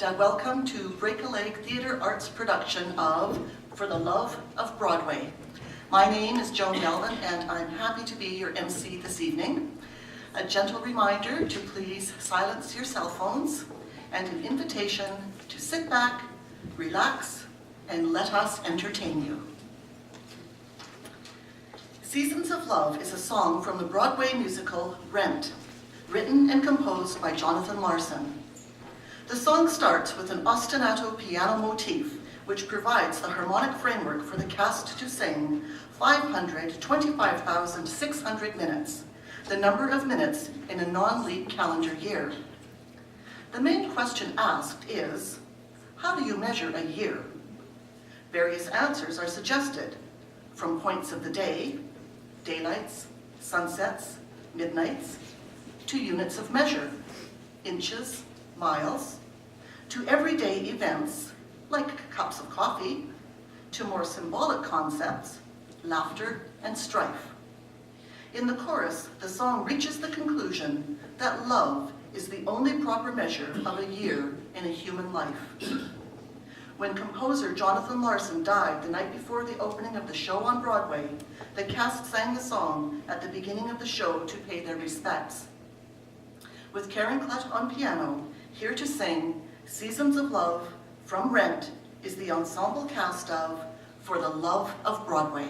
and welcome to Break a Leg Theatre Arts production of For the Love of Broadway. My name is Joan Melvin and I'm happy to be your MC this evening. A gentle reminder to please silence your cell phones and an invitation to sit back, relax, and let us entertain you. Seasons of Love is a song from the Broadway musical Rent, written and composed by Jonathan Larson. The song starts with an ostinato piano motif, which provides the harmonic framework for the cast to sing 525,600 minutes, the number of minutes in a non-leap calendar year. The main question asked is, how do you measure a year? Various answers are suggested, from points of the day, daylights, sunsets, midnights, to units of measure, inches, miles, to everyday events, like cups of coffee, to more symbolic concepts, laughter and strife. In the chorus, the song reaches the conclusion that love is the only proper measure of a year in a human life. When composer Jonathan Larson died the night before the opening of the show on Broadway, the cast sang the song at the beginning of the show to pay their respects. With Karen Klett on piano, here to sing Seasons of Love from Rent is the ensemble cast of For the Love of Broadway.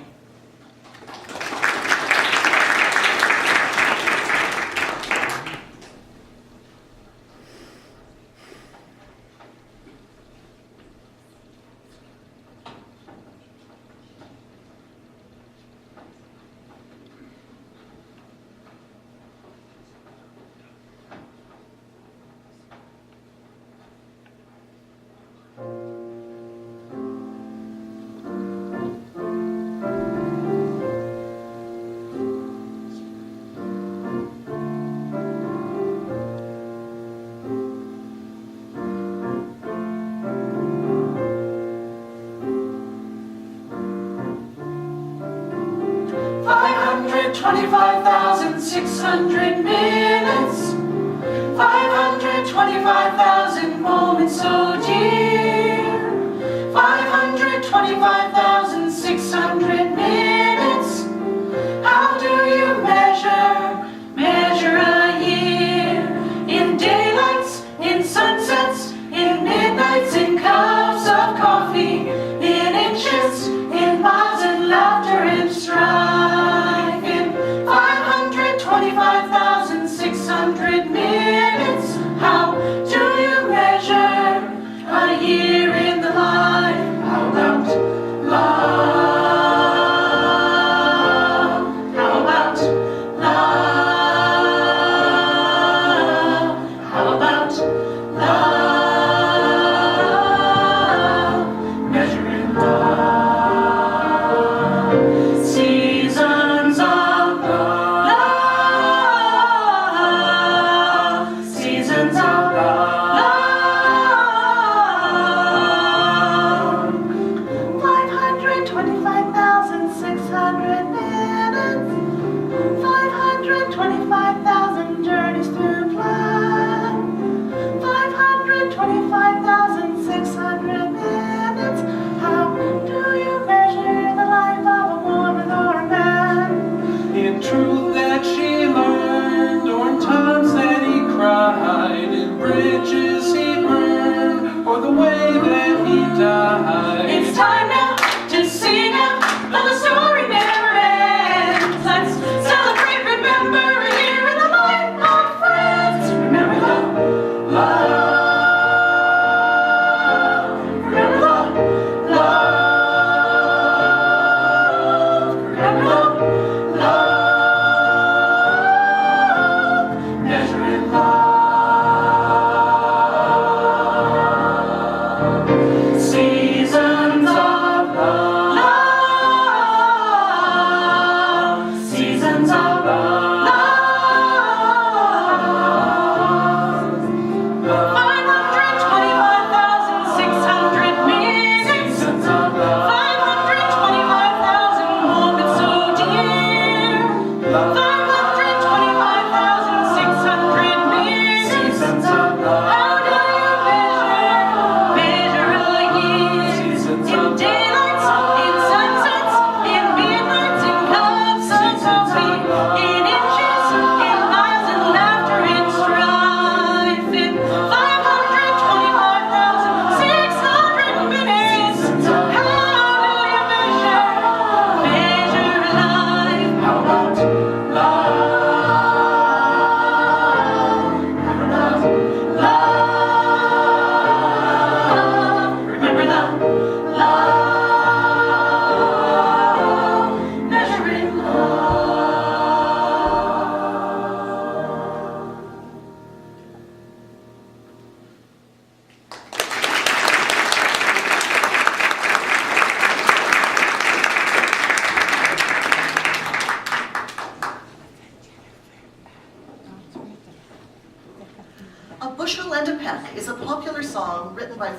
$525,600 minutes, 525,000 moments, oh dear. 525,600 minutes. How do you measure a year? In daylights, in sunsets, in midnights, in cups of coffee, in inches, in miles, and laughter and strife. 525,600 minutes. How do you measure a year in the life? How about love? How about love? How about love? Measuring love. Seasons of seasons of love. 525,600 minutes, 525,000 journeys to plan, 525,600 minutes. How do you measure the life of a woman or a man? In truth that she learned, or in times that he cried, in bridges he burned, or the way that he died. It's time now to sing out, but the story never ends. Let's celebrate, remember, a year in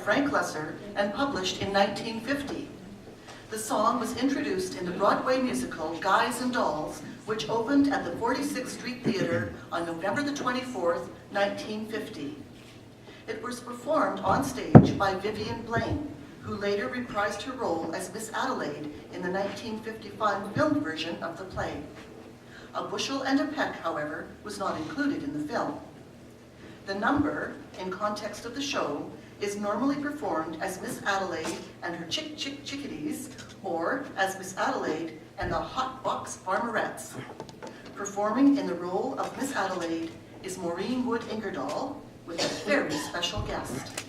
Frank Lesser and published in 1950. The song was introduced in the Broadway musical Guys and Dolls, which opened at the 46th Street Theater on November the 24th, 1950. It was performed on stage by Vivian Blaine, who later reprised her role as Miss Adelaide in the 1955 film version of the play. A Bushel and a Peck, however, was not included in the film. The number, in context of the show, is normally performed as Miss Adelaide and her chickadees, or as Miss Adelaide and the Hot Box Farmerettes. Performing in the role of Miss Adelaide is Maureen Wood Ingerdahl, with a very special guest.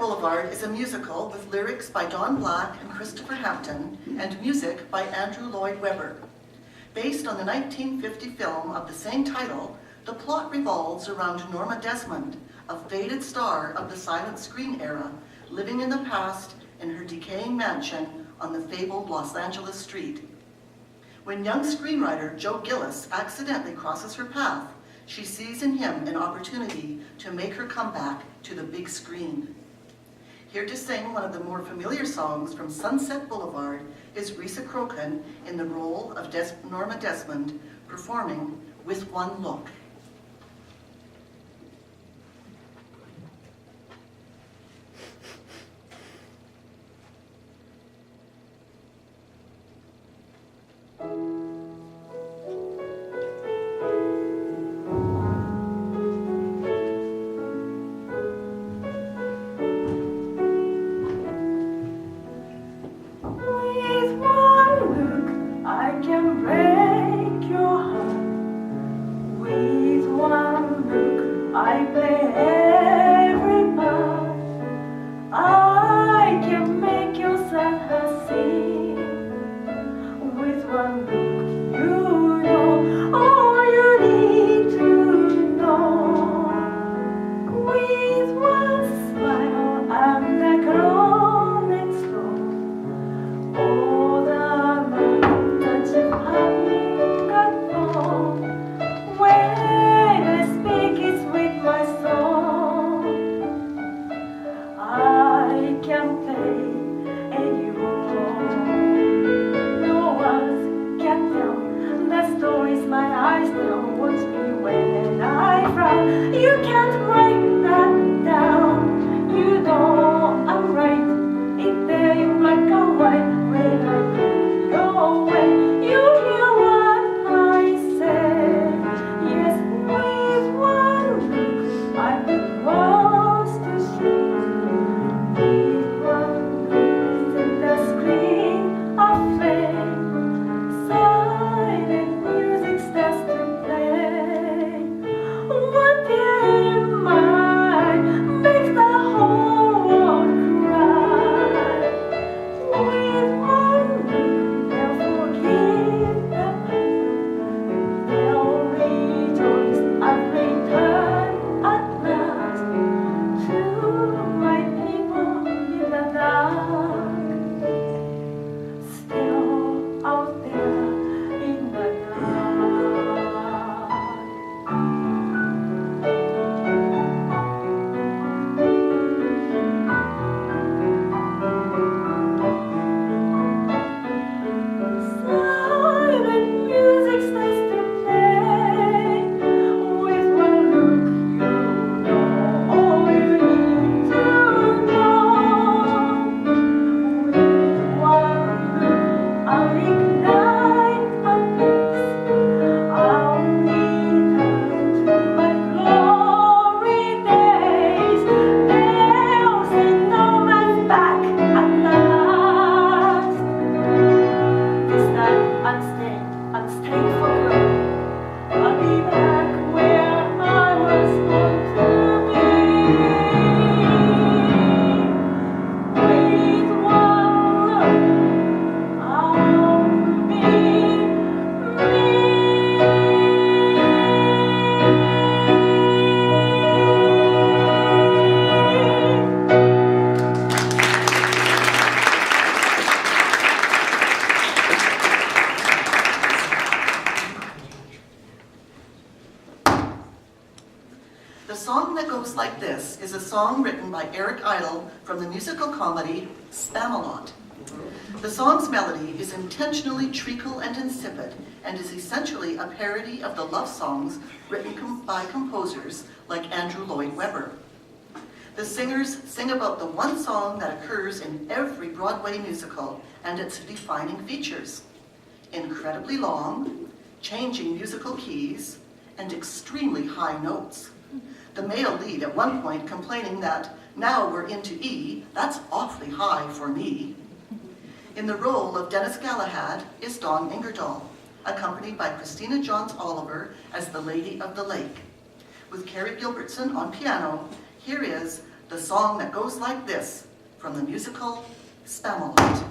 Boulevard is a musical with lyrics by Don Black and Christopher Hampton and music by Andrew Lloyd Webber. Based on the 1950 film of the same title, the plot revolves around Norma Desmond, a faded star of the silent screen era, living in the past in her decaying mansion on the fabled Los Angeles street. When young screenwriter Joe Gillis accidentally crosses her path, she sees in him an opportunity to make her comeback to the big screen. Here to sing one of the more familiar songs from Sunset Boulevard is Risa Crokin in the role of Norma Desmond, performing With One Look. I can break your heart. song written by Eric Idle from the musical comedy Spamalot. The song's melody is intentionally treacle and insipid and is essentially a parody of the love songs written by composers like Andrew Lloyd Webber. The singers sing about the one song that occurs in every Broadway musical and its defining features: incredibly long, changing musical keys, and extremely high notes. The male lead at one point complaining that, "Now we're into E, that's awfully high for me." In the role of Dennis Galahad is Dawn Ingerdahl, accompanied by Christina Johns Oliver as the Lady of the Lake. With Carrie Gilbertson on piano, here is the song that goes like this from the musical Spamalot.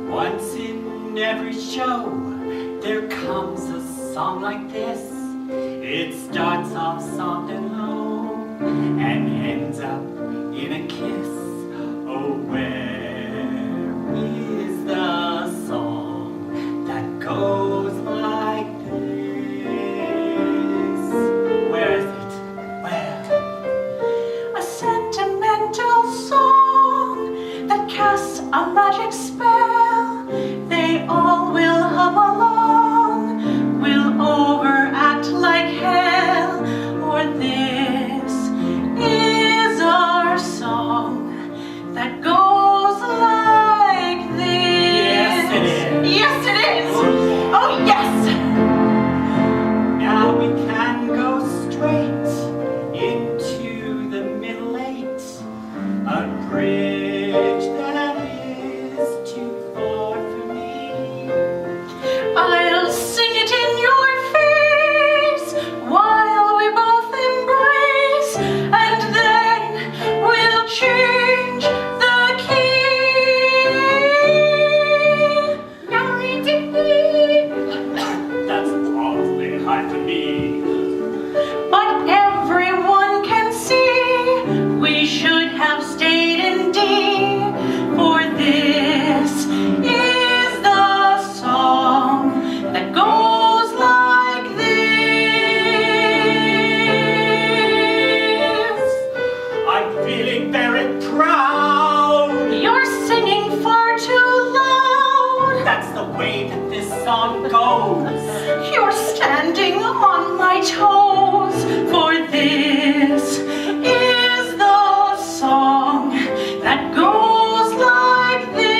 Once in every show, there comes a song like this. It starts off soft and low and ends up in a kiss. Oh, where is the song that goes like this? Where is it? Where? A sentimental song that casts a magic spell. They all will hum along, will overact like hell. Or this is our song that goes like this. Yes, it is. Yes, it is. Oh, yes. Now we can go straight into the middle eight, a bridge that is too far for me. I'll sing it in your face while we both embrace, and then we'll change the key. That's awfully high for me. But everyone can see we should have stayed in D, for this is the song that goes like this. I'm feeling very proud. You're singing far too loud. That's the way that this song goes. You're standing on my toes, for this is the song that goes like this.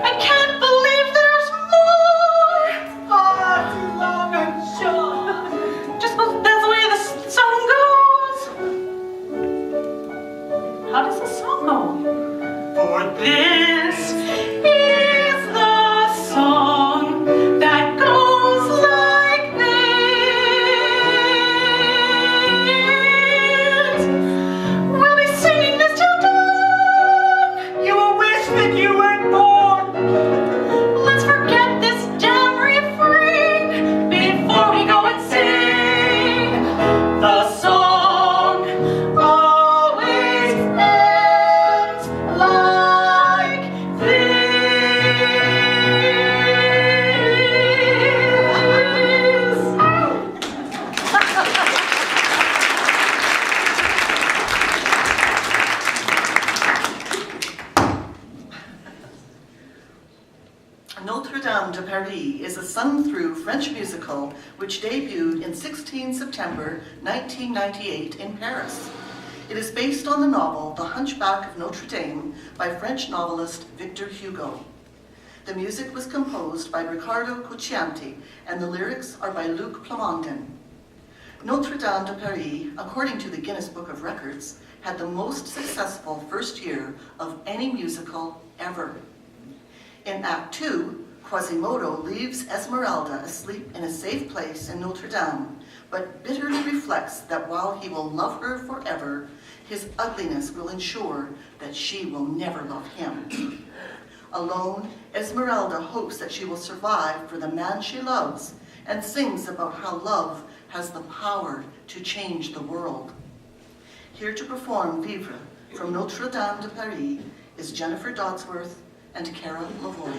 I can't believe there's more. Far too long, I'm sure. Just that's the way the song goes. How does the song go? For This is the song that goes like this. We'll be singing this till dawn. you will wish that you weren't born. Let's forget this damn refrain before we go and sing. The song always ends like Notre Dame de Paris is a sung-through French musical which debuted in 16 September 1998 in Paris. It is based on the novel The Hunchback of Notre Dame by French novelist Victor Hugo. The music was composed by Riccardo Coccianti and the lyrics are by Luc Plamondon. Notre Dame de Paris, according to the Guinness Book of Records, had the most successful first year of any musical ever. In Act 2, Quasimodo leaves Esmeralda asleep in a safe place in Notre Dame, but bitterly reflects that while he will love her forever, his ugliness will ensure that she will never love him. Alone, Esmeralda hopes that she will survive for the man she loves and sings about how love has the power to change the world. Here to perform Vivre from Notre Dame de Paris is Jennifer Dodsworth and Cara Lavoie.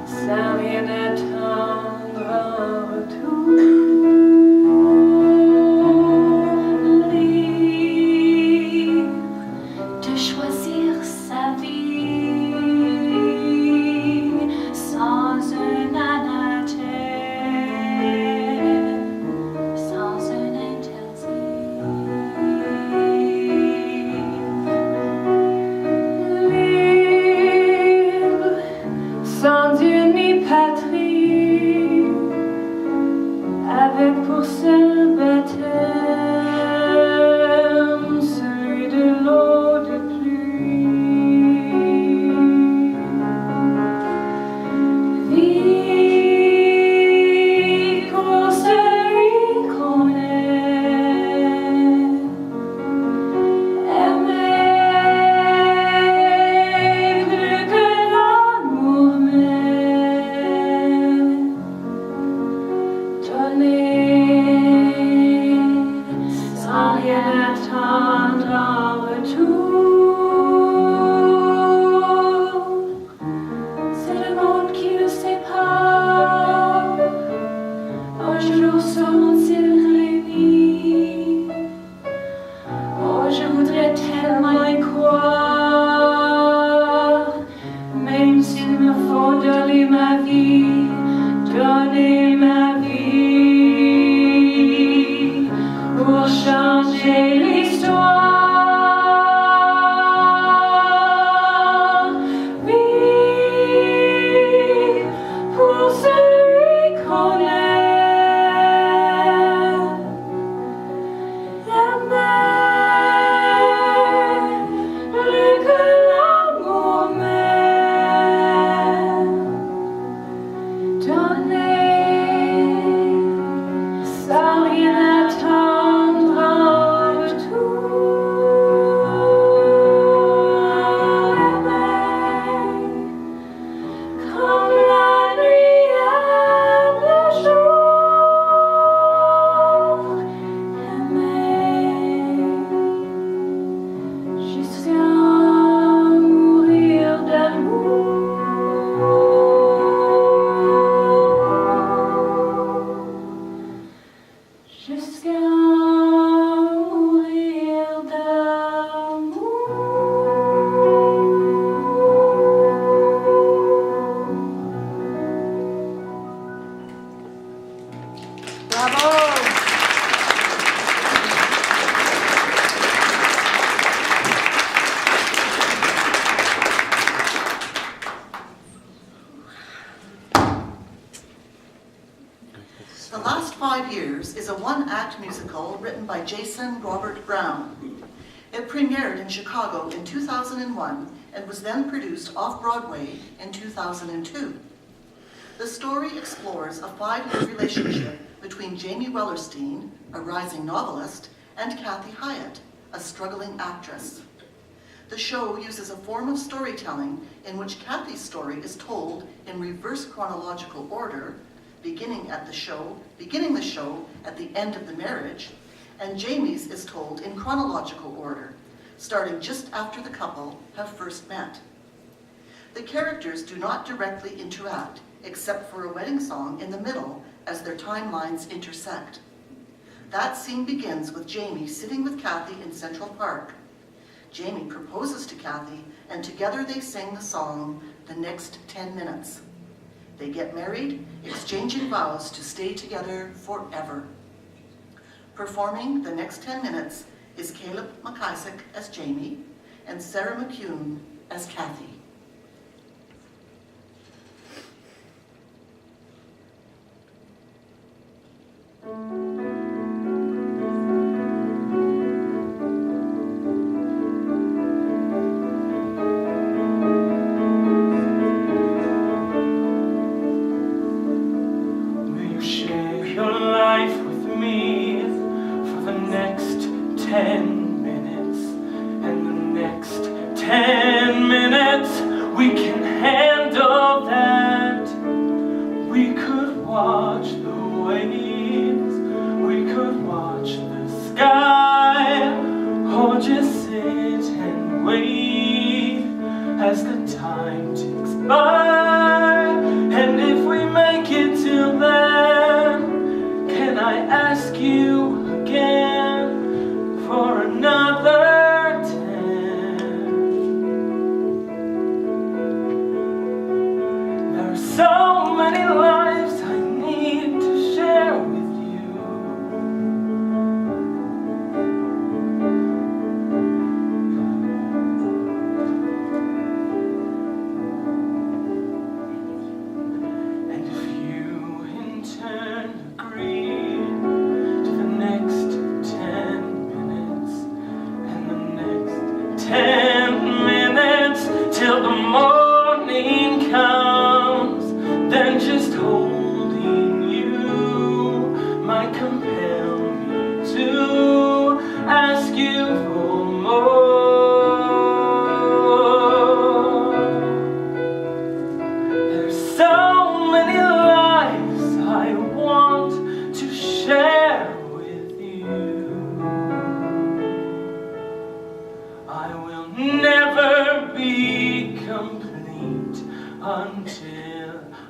Sans rien attendre en retour. written by Jason Robert Brown. It premiered in Chicago in 2001 and was then produced off-Broadway in 2002. The story explores a 5-year relationship between Jamie Wellerstein, a rising novelist, and Kathy Hyatt, a struggling actress. The show uses a form of storytelling in which Kathy's story is told in reverse chronological order, beginning the show at the end of the marriage, and Jamie's is told in chronological order, starting just after the couple have first met. The characters do not directly interact, except for a wedding song in the middle as their timelines intersect. That scene begins with Jamie sitting with Kathy in Central Park. Jamie proposes to Kathy, and together they sing the song, The Next 10 Minutes. They get married, exchanging vows to stay together forever. Performing The Next 10 Minutes is Caleb McIsaac as Jamie and Sarah McCune as Kathy.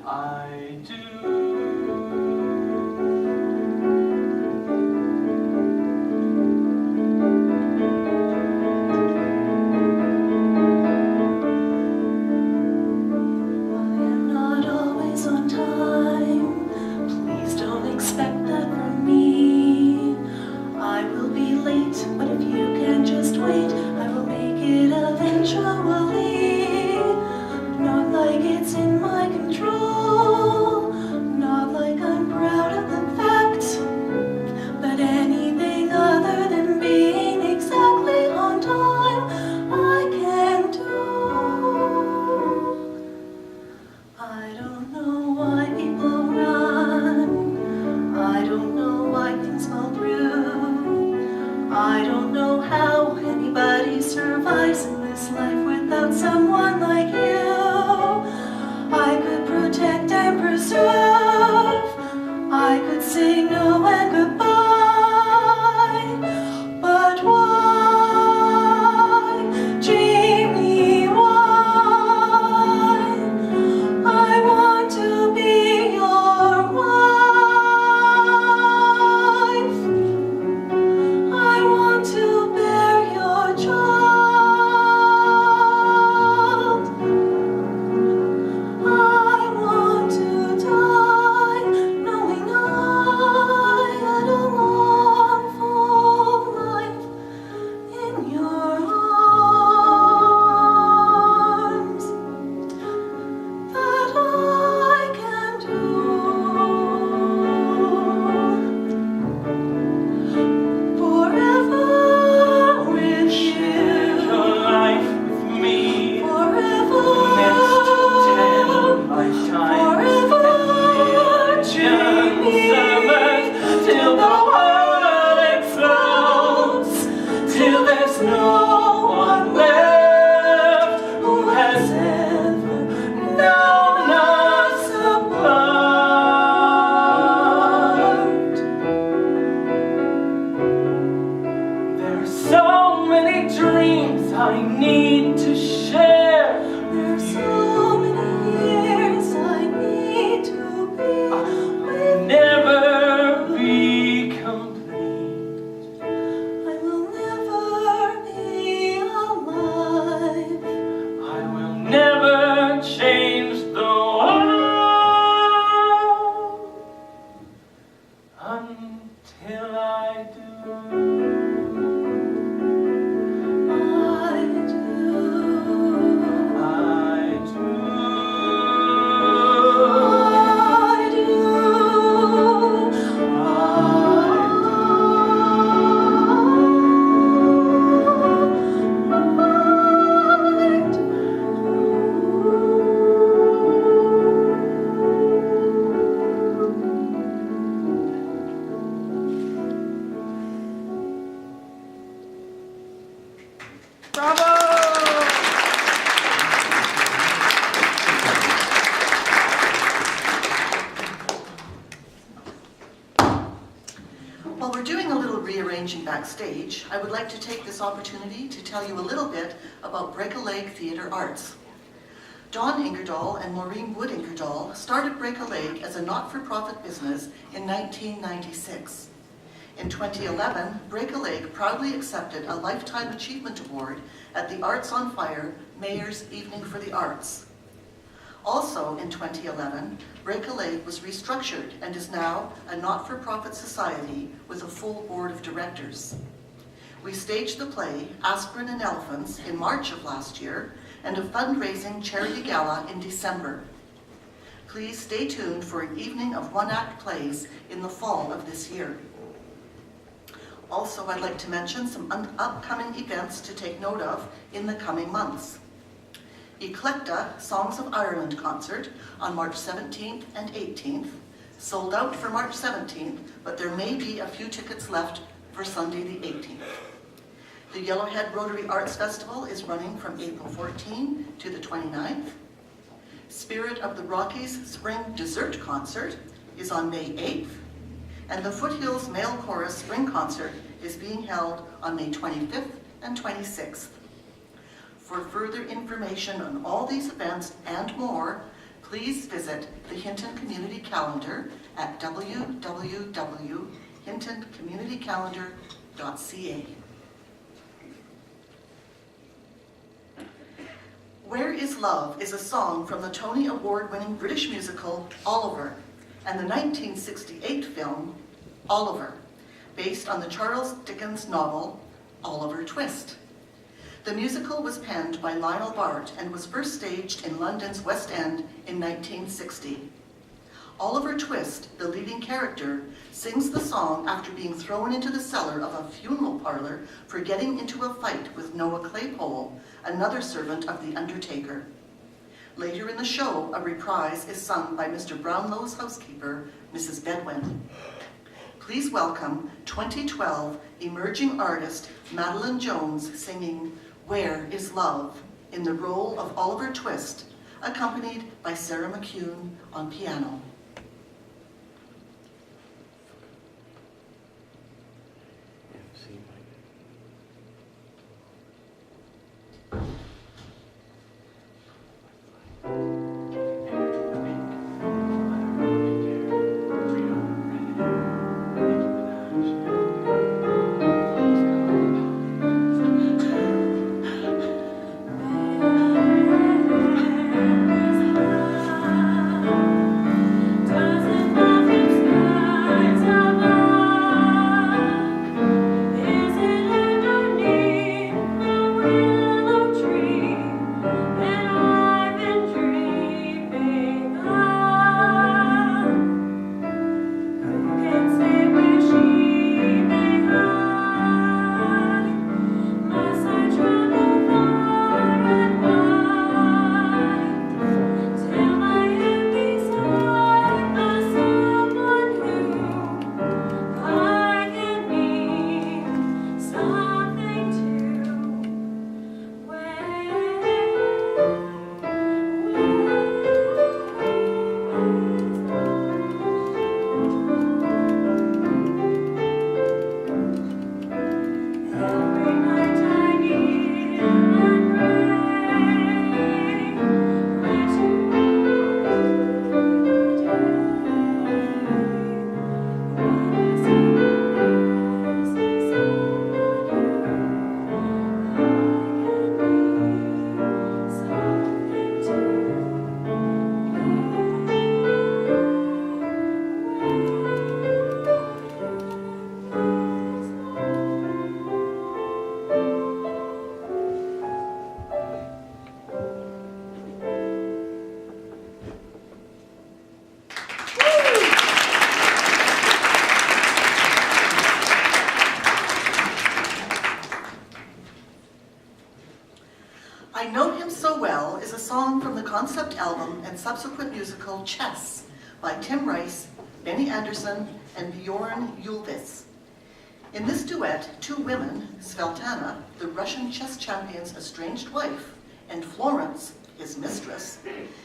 I I need to share. There's so many years I need to be with Never be complete. I will never be alive. I will never change the world until I do. While we're doing a little rearranging backstage, I would like to take this opportunity to tell you a little bit about Break a Leg Theatre Arts. Dawn Ingerdahl and Maureen Wood Ingerdahl started Break a Leg as a not-for-profit business in 1996. In 2011, Break a Leg proudly accepted a Lifetime Achievement Award at the Arts on Fire Mayor's Evening for the Arts. Also in 2011, Break a Leg was restructured and is now a not-for-profit society with a full board of directors. We staged the play Aspirin and Elephants in March of last year and a fundraising charity gala in December. Please stay tuned for an evening of one-act plays in the fall of this year. Also, I'd like to mention some upcoming events to take note of in the coming months. Eclecta Songs of Ireland concert on March 17th and 18th, sold out for March 17th, but there may be a few tickets left for Sunday the 18th. The Yellowhead Rotary Arts Festival is running from April 14 to the 29th. Spirit of the Rockies Spring Dessert Concert is on May 8th, and the Foothills Male Chorus Spring Concert is being held on May 25th and 26th. For further information on all these events and more, please visit the Hinton Community Calendar at www.hintoncommunitycalendar.ca. Where is Love is a song from the Tony Award-winning British musical Oliver and the 1968 film Oliver, based on the Charles Dickens novel Oliver Twist. The musical was penned by Lionel Bart and was first staged in London's West End in 1960. Oliver Twist, the leading character, sings the song after being thrown into the cellar of a funeral parlor for getting into a fight with Noah Claypole, another servant of the Undertaker. Later in the show, a reprise is sung by Mr. Brownlow's housekeeper, Mrs. Bedwin. Please welcome 2012 emerging artist Madeline Jones singing Where is Love in the role of Oliver Twist, accompanied by Sarah McCune on piano. I Know Him So Well is a song from the concept album and subsequent musical Chess by Tim Rice, Benny Andersson, and Bjorn Ulvaeus. In this duet, two women, Svetlana, the Russian chess champion's estranged wife, and Florence, his mistress,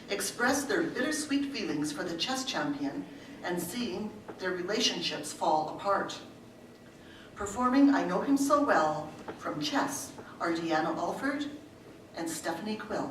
express their bittersweet feelings for the chess champion and seeing their relationships fall apart. Performing I Know Him So Well from Chess are Deanna Alford and Stephanie Quill.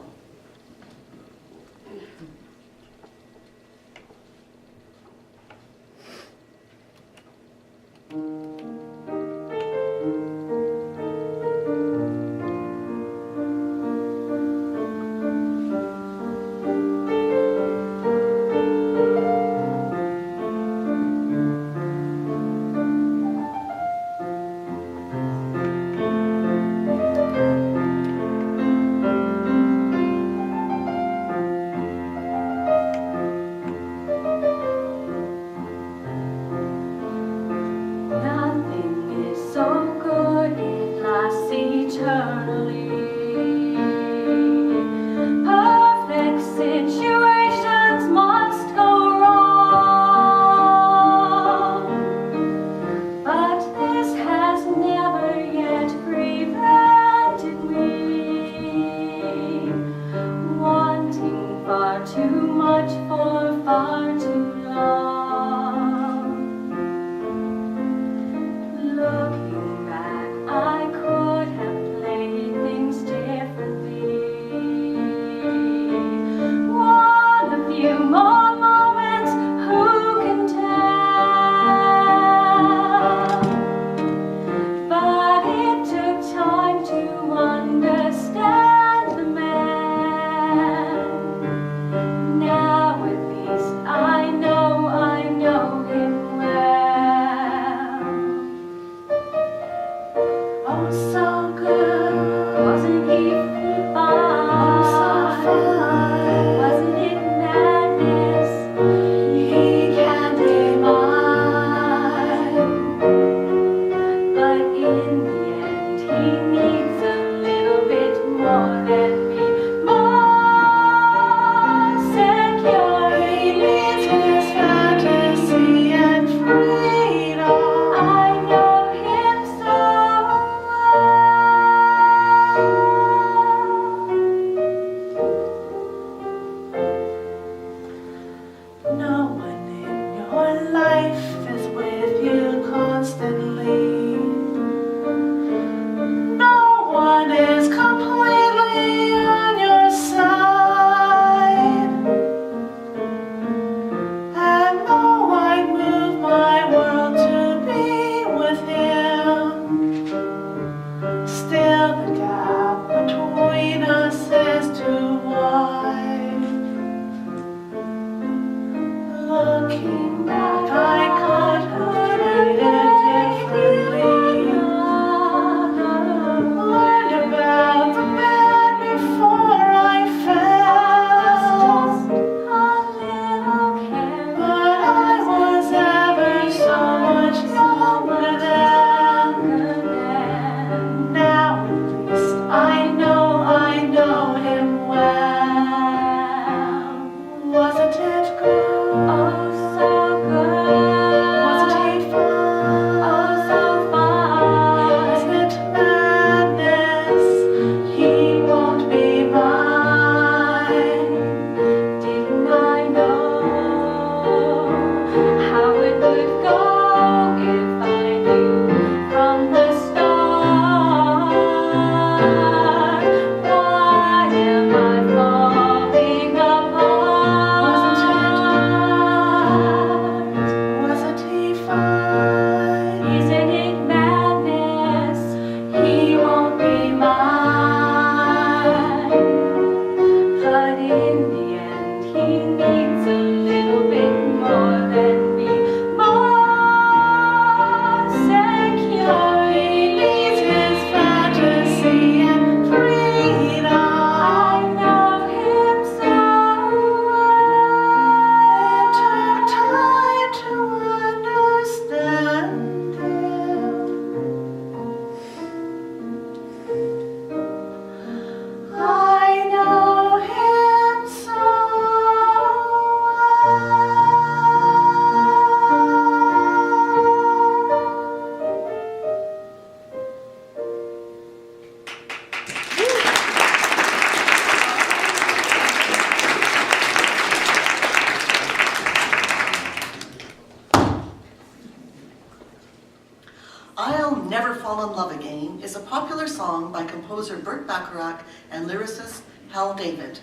is a popular song by composer Burt Bacharach and lyricist Hal David.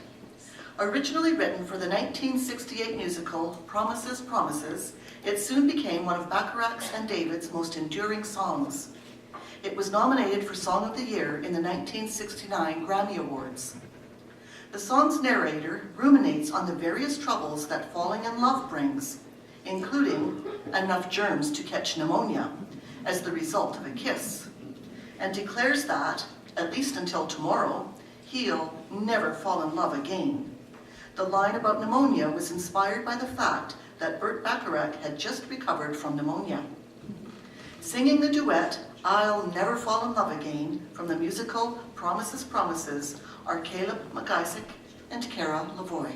Originally written for the 1968 musical Promises, Promises, it soon became one of Bacharach's and David's most enduring songs. It was nominated for Song of the Year in the 1969 Grammy Awards. The song's narrator ruminates on the various troubles that falling in love brings, including enough germs to catch pneumonia as the result of a kiss, and declares that, at least until tomorrow, he'll never fall in love again. The line about pneumonia was inspired by the fact that Burt Bacharach had just recovered from pneumonia. Singing the duet, I'll Never Fall in Love Again, from the musical Promises, Promises, are Caleb McIsaac and Cara Lavoie.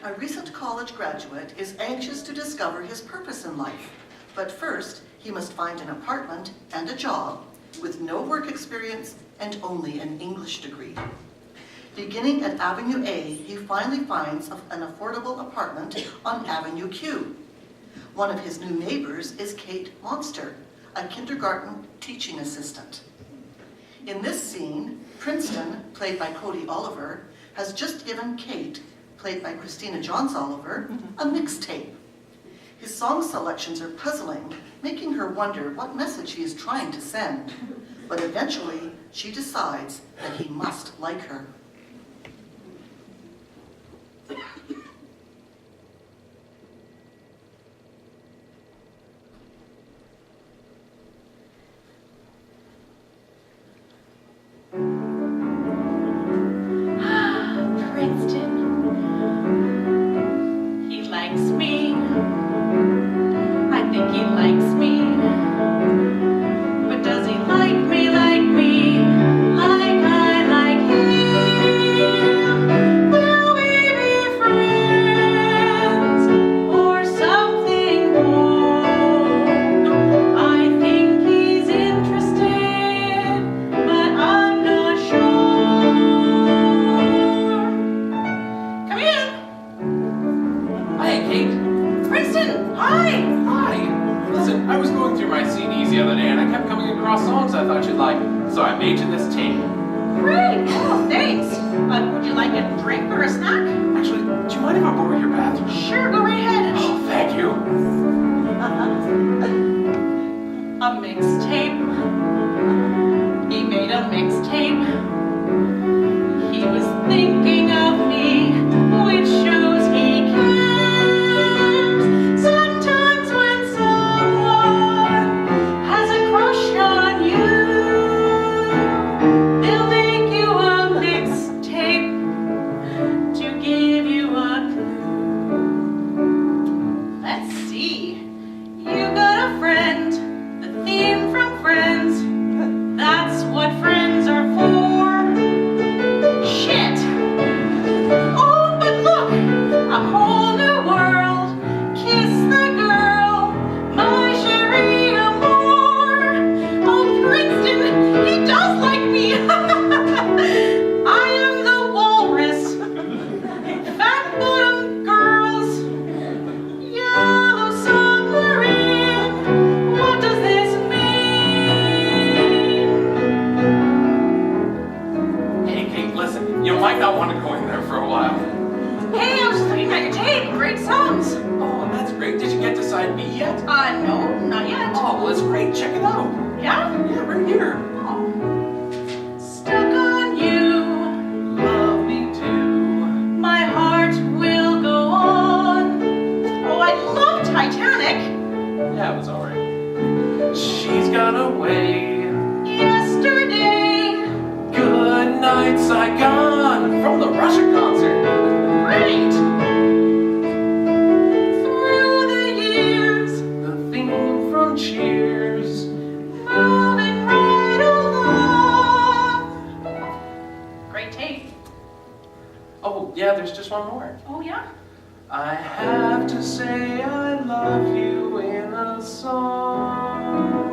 A recent college graduate is anxious to discover his purpose in life, but first he must find an apartment and a job with no work experience and only an English degree. Beginning at Avenue A, he finally finds an affordable apartment on Avenue Q. One of his new neighbors is Kate Monster, a kindergarten teaching assistant. In this scene, Princeton, played by Cody Oliver, has just given Kate, played by Christina Johns Oliver, a mixtape. His song selections are puzzling, making her wonder what message he is trying to send. But eventually, she decides that he must like her. across songs I thought you'd like, so I made you this tape. Great! Oh, thanks. Would you like a drink or a snack? Actually, do you mind if I borrow your bathroom? Sure, go right ahead. Oh, thank you. A mixtape. He made a mixtape. He was thinking of me, which shows he cares. Sometimes when someone has a crush on you, they'll make you a mixtape to give you a clue. Let's see. You got a friend, the theme from Friends. That's what friends are for. Shit! Oh, but look! A whole new world. Kiss the girl, my Cherie Amour. Oh, Princeton, he does like me. I am the walrus. Fat bottom girls. Yellow submarine. What does this mean? Hey, Kate, listen, you might not want to go in there for a while. Hey, I was just looking at your tape. Great songs. Oh, that's great. Did you get to side B yet? No, not yet. Oh, well, it's great. Check it out. Yeah? Yeah, right here. Oh. Stuck on you, Love me too. my heart will go on. Oh, I love Titanic. Yeah, it was alright. She's gone away. Yesterday, Good night, Saigon. From the Russia concert. great. Through the years, The theme from Cheers. moving right along. Great tape. Oh, yeah, there's just one more. Oh, yeah? I have to say I love you in a song.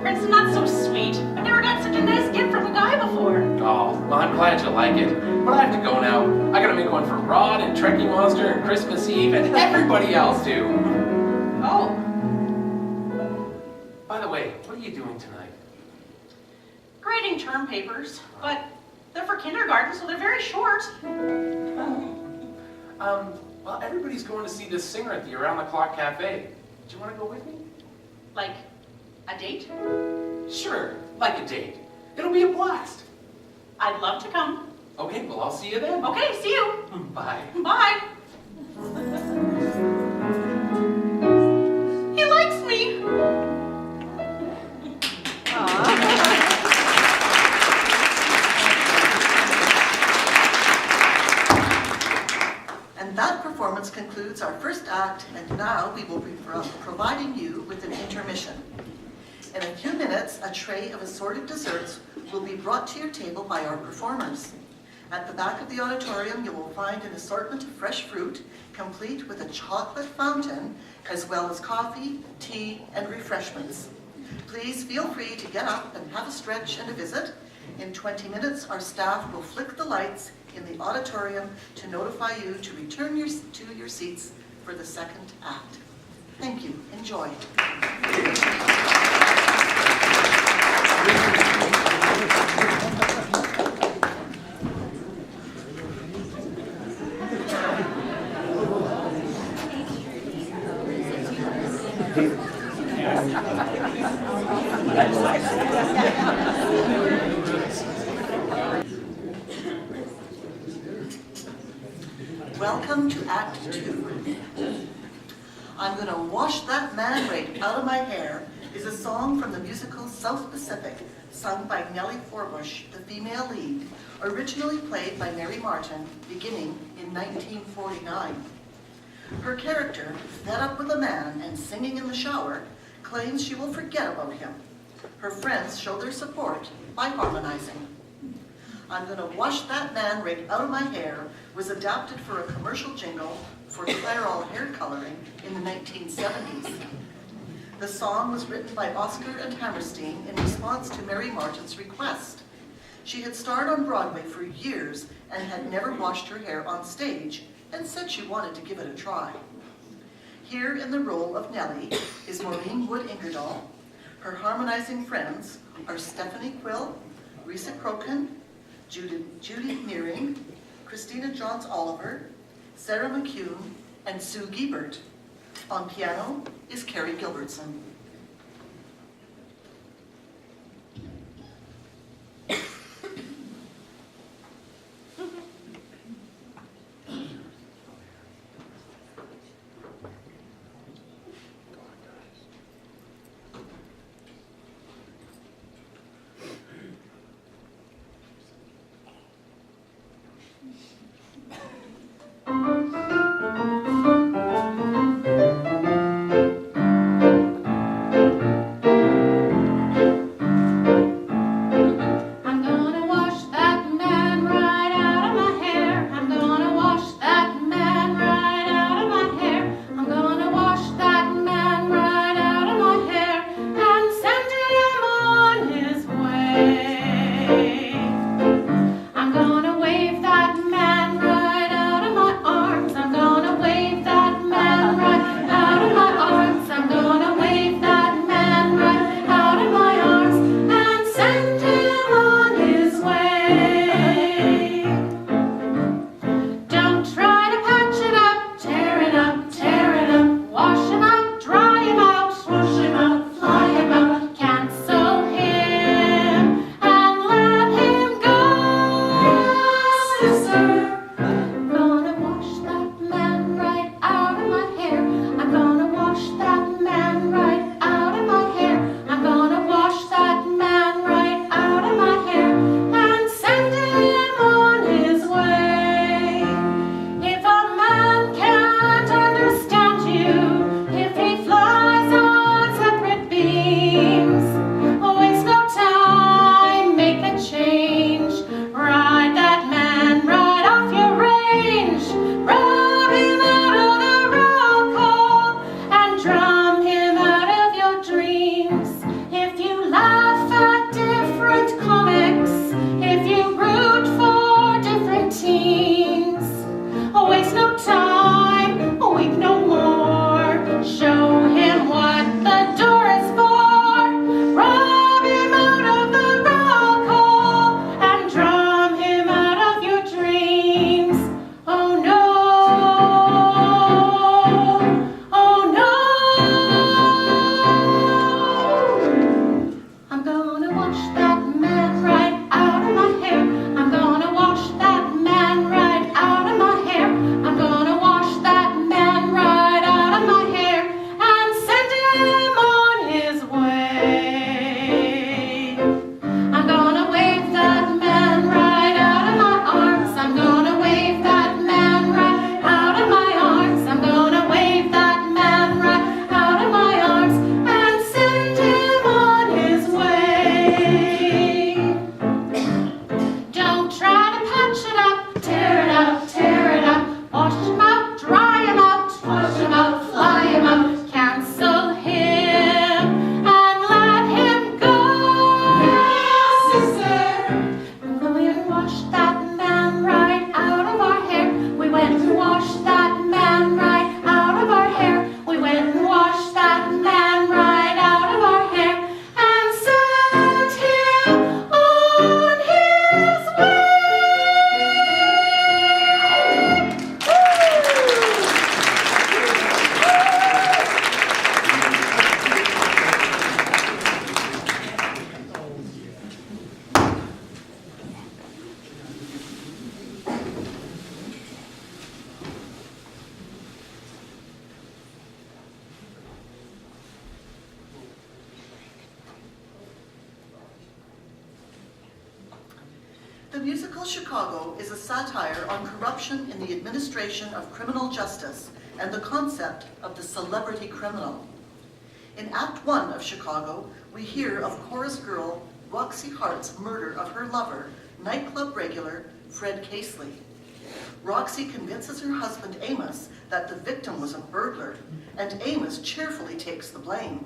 Princeton, not so sweet. I've never got such a nice gift from a guy before. Oh, well, I'm glad you like it. But I have to go now. I gotta make one for Rod and Trekkie Monster and Christmas Eve and everybody else too. Oh, By the way, what are you doing tonight? grading term papers, but they're for kindergarten, so they're very short. Well, everybody's going to see this singer at the Around the Clock Cafe. Do you want to go with me? Like, a date? Sure, like a date. It'll be a blast. I'd love to come. Okay, well, I'll see you then. Okay, see you. Bye. Bye. He likes me. And that performance concludes our first act, and now we will be providing you with an intermission. In a few minutes, a tray of assorted desserts will be brought to your table by our performers. At the back of the auditorium, you will find an assortment of fresh fruit, complete with a chocolate fountain, as well as coffee, tea, and refreshments. Please feel free to get up and have a stretch and a visit. In 20 minutes, our staff will flick the lights in the auditorium to notify you to return to your seats for the second act. Thank you. Enjoy. Welcome to Act 2. I'm Gonna Wash That Man Right Out of My Hair is a song from the musical South Pacific, sung by Nellie Forbush, the female lead, originally played by Mary Martin, beginning in 1949. Her character, fed up with a man and singing in the shower, claims she will forget about him. Her friends show their support by harmonizing. I'm Gonna Wash That Man Right Out of My Hair was adapted for a commercial jingle for Clairol hair coloring in the 1970s. The song was written by Oscar and Hammerstein in response to Mary Martin's request. She had starred on Broadway for years and had never washed her hair on stage and said she wanted to give it a try. Here in the role of Nellie is Maureen Wood Ingerdahl. Her harmonizing friends are Stephanie Quill, Risa Crokin, Judy Nearing, Christina Johns-Oliver, Sarah McCune, and Sue Giebert. On piano is Carrie Gilbertson. The musical Chicago is a satire on corruption in the administration of criminal justice and the concept of the celebrity criminal. In Act 1 of Chicago, we hear of chorus girl Roxy Hart's murder of her lover, nightclub regular Fred Casely. Roxy convinces her husband Amos that the victim was a burglar, and Amos cheerfully takes the blame.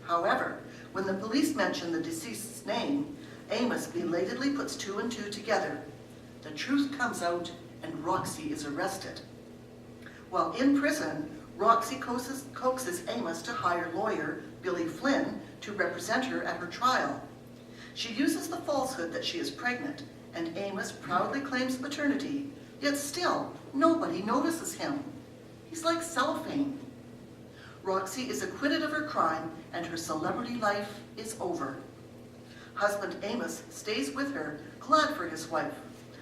However, when the police mention the deceased's name, Amos belatedly puts two and two together. The truth comes out and Roxy is arrested. While in prison, Roxy coaxes Amos to hire lawyer Billy Flynn to represent her at her trial. She uses the falsehood that she is pregnant, and Amos proudly claims maternity, yet still nobody notices him. He's like Cellophane. Roxy is acquitted of her crime, and her celebrity life is over. Husband Amos stays with her, glad for his wife,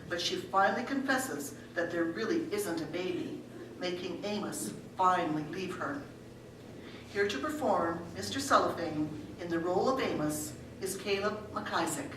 but she finally confesses that there really isn't a baby, making Amos finally leave her. Here to perform Mr. Cellophane in the role of Amos is Caleb McIsaac.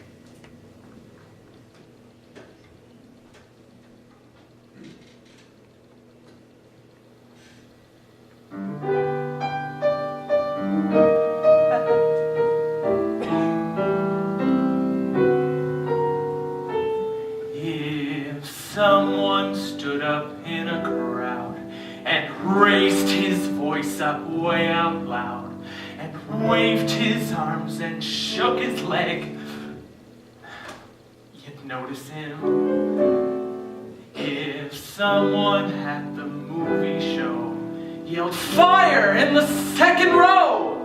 If someone stood up in a crowd and raised his voice up way out loud and waved his arms and shook his leg, you'd notice him. If someone at the movie show yelled fire in the second row,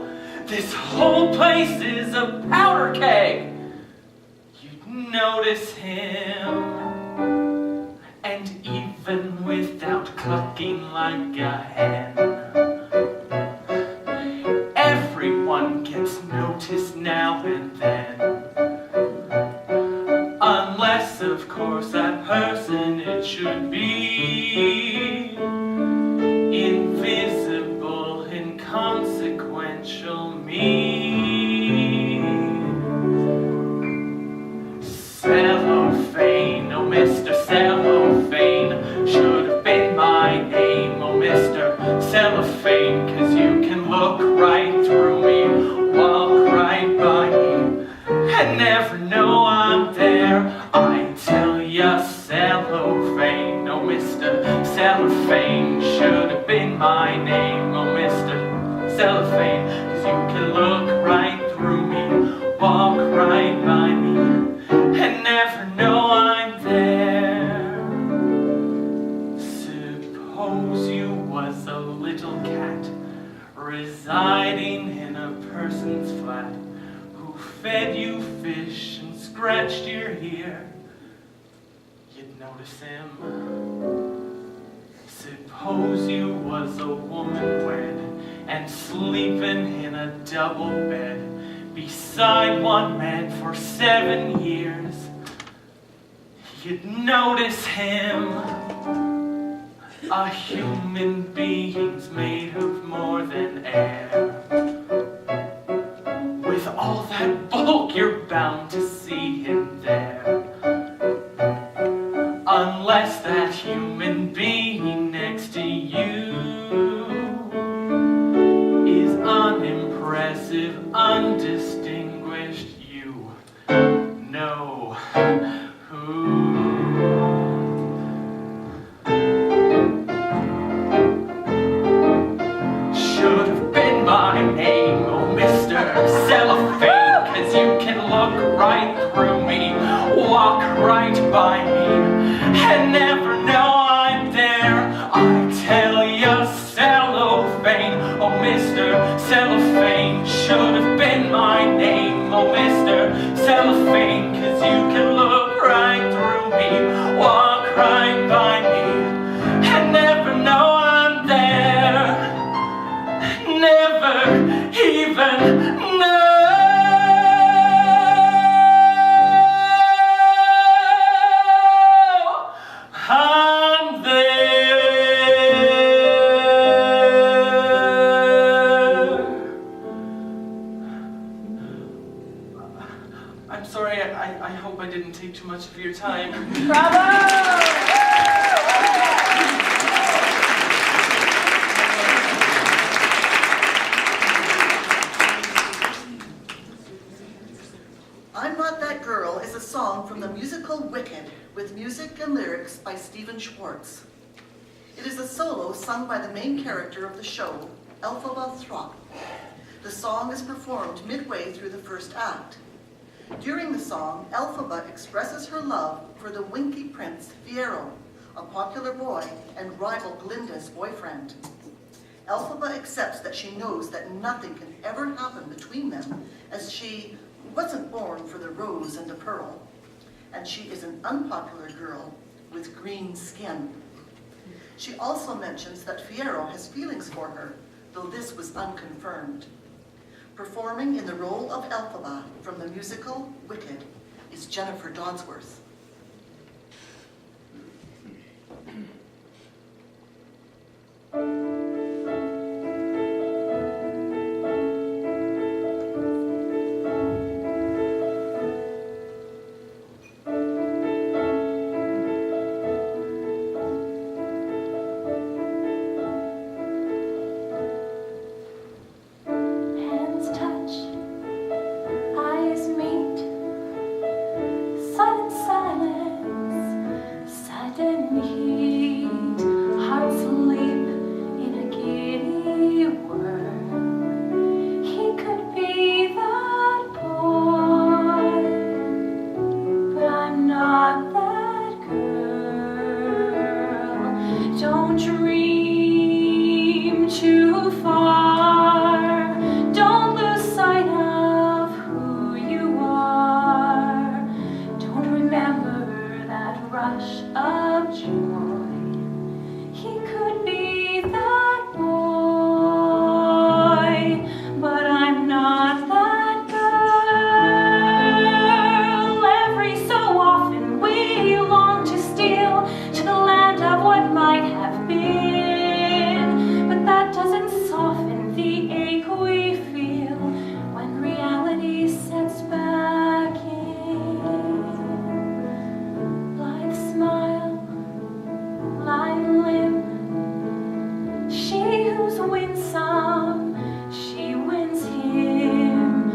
this whole place is a powder keg, you'd notice him. And even without clucking like a hen, everyone gets noticed now and then. Unless, of course, that person, it should be invisible, inconsequential me. Cellophane, oh Mr. Cellophane, should have been my name, oh Mr. Cellophane, 'cause you can look right through me, walk right by me, and never know I'm there. I tell ya, Cellophane, oh Mr. Cellophane, should have been my name, oh Mr. Cellophane, 'cause you can look right through me, walk right by me, and never know I'm there. Suppose you was a little cat residing in a person's flat who fed you fish and scratched your ear, you'd notice him. Suppose you was a woman wed and sleeping in a double bed beside one man for 7 years, you'd notice him. A human being's made of more than air. With all that bulk, you're bound to see him there. Unless that human being next to you is unimpressive, undistinguished, you know who. Should have been my name, oh Mr. Cellophane, 'cause you can look right through me, walk right by me, and never know I'm there. I tell ya, Cellophane, oh Mr. Cellophane, should have been my name, oh Mr. Cellophane, 'cause you can look right through me, walk right by me, and never know I'm there. Never even know I'm there. I'm sorry, I hope I didn't take too much of your time. I'm Not That Girl is a song from the musical Wicked, with music and lyrics by Stephen Schwartz. It is a solo sung by the main character of the show, Elphaba Throp. The song is performed midway through the first act. During the song, Elphaba expresses her love for the winky prince, Fiyero, a popular boy and rival Glinda's boyfriend. Elphaba accepts that she knows that nothing can ever happen between them, as she wasn't born for the rose and the pearl, and she is an unpopular girl with green skin. She also mentions that Fiyero has feelings for her, though this was unconfirmed. Performing in the role of Elphaba from the musical Wicked is Jennifer Dodsworth. Hands touch, eyes meet, sudden silence, sudden heat, hearts leap in a giddy whirl. He could be that boy, but I'm not that girl. Don't dream too far. Don't lose sight of who you are. Don't remember that rush of joy. He could be that boy, but I'm not that girl. Every so often we long to steal to the land of what might have been, but that doesn't soften the ache we feel when reality sets back in. Blithe smile, light limb, she who's winsome, she wins him.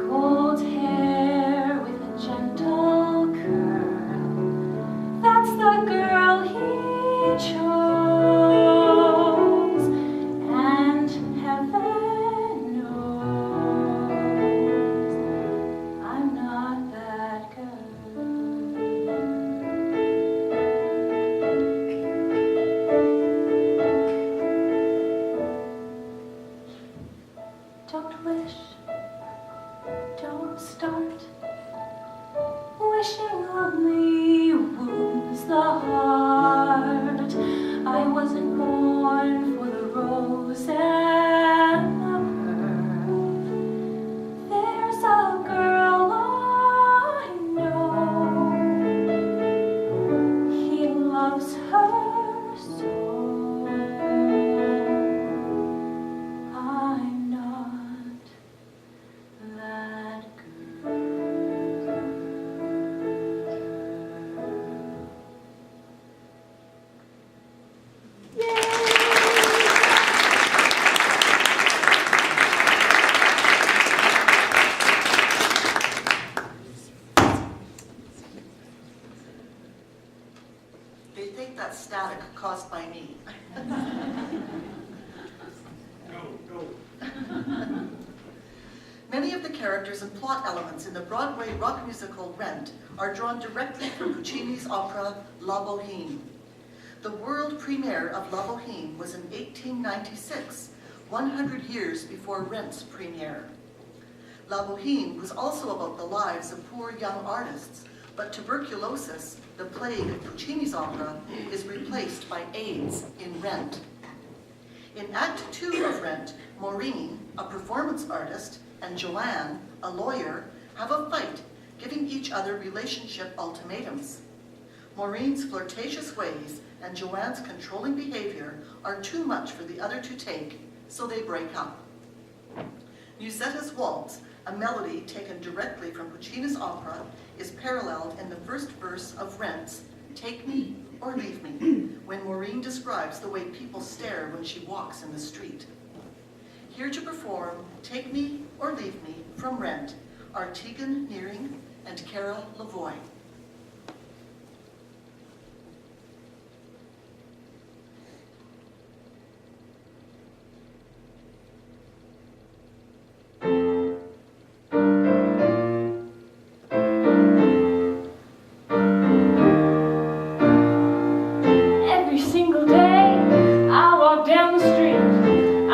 Gold hair with a gentle curl, that's the girl he chose, and heaven knows I'm not that girl. Don't wish, don't start. Wishing only wounds the heart. I wasn't born for the rose and the pearl. There's a girl I know, he loves her so. I'm not that girl. They think that's static caused by me. Many of the characters and plot elements in the Broadway rock musical Rent are drawn directly from Puccini's opera La Bohème. The world premiere of La Bohème was in 1896, 100 years before Rent's premiere. La Bohème was also about the lives of poor young artists, but tuberculosis, the plague of Puccini's opera, is replaced by AIDS in Rent. In Act 2 of Rent, Maureen, a performance artist, and Joanne, a lawyer, have a fight, giving each other relationship ultimatums. Maureen's flirtatious ways and Joanne's controlling behavior are too much for the other to take, so they break up. Musetta's Waltz, a melody taken directly from Puccini's opera, is paralleled in the first verse of Rent's Take Me or Leave Me, when Maureen describes the way people stare when she walks in the street. Here to perform Take Me or Leave Me from Rent are Tegan Nearing and Cara Lavoie. Every single day I walk down the street,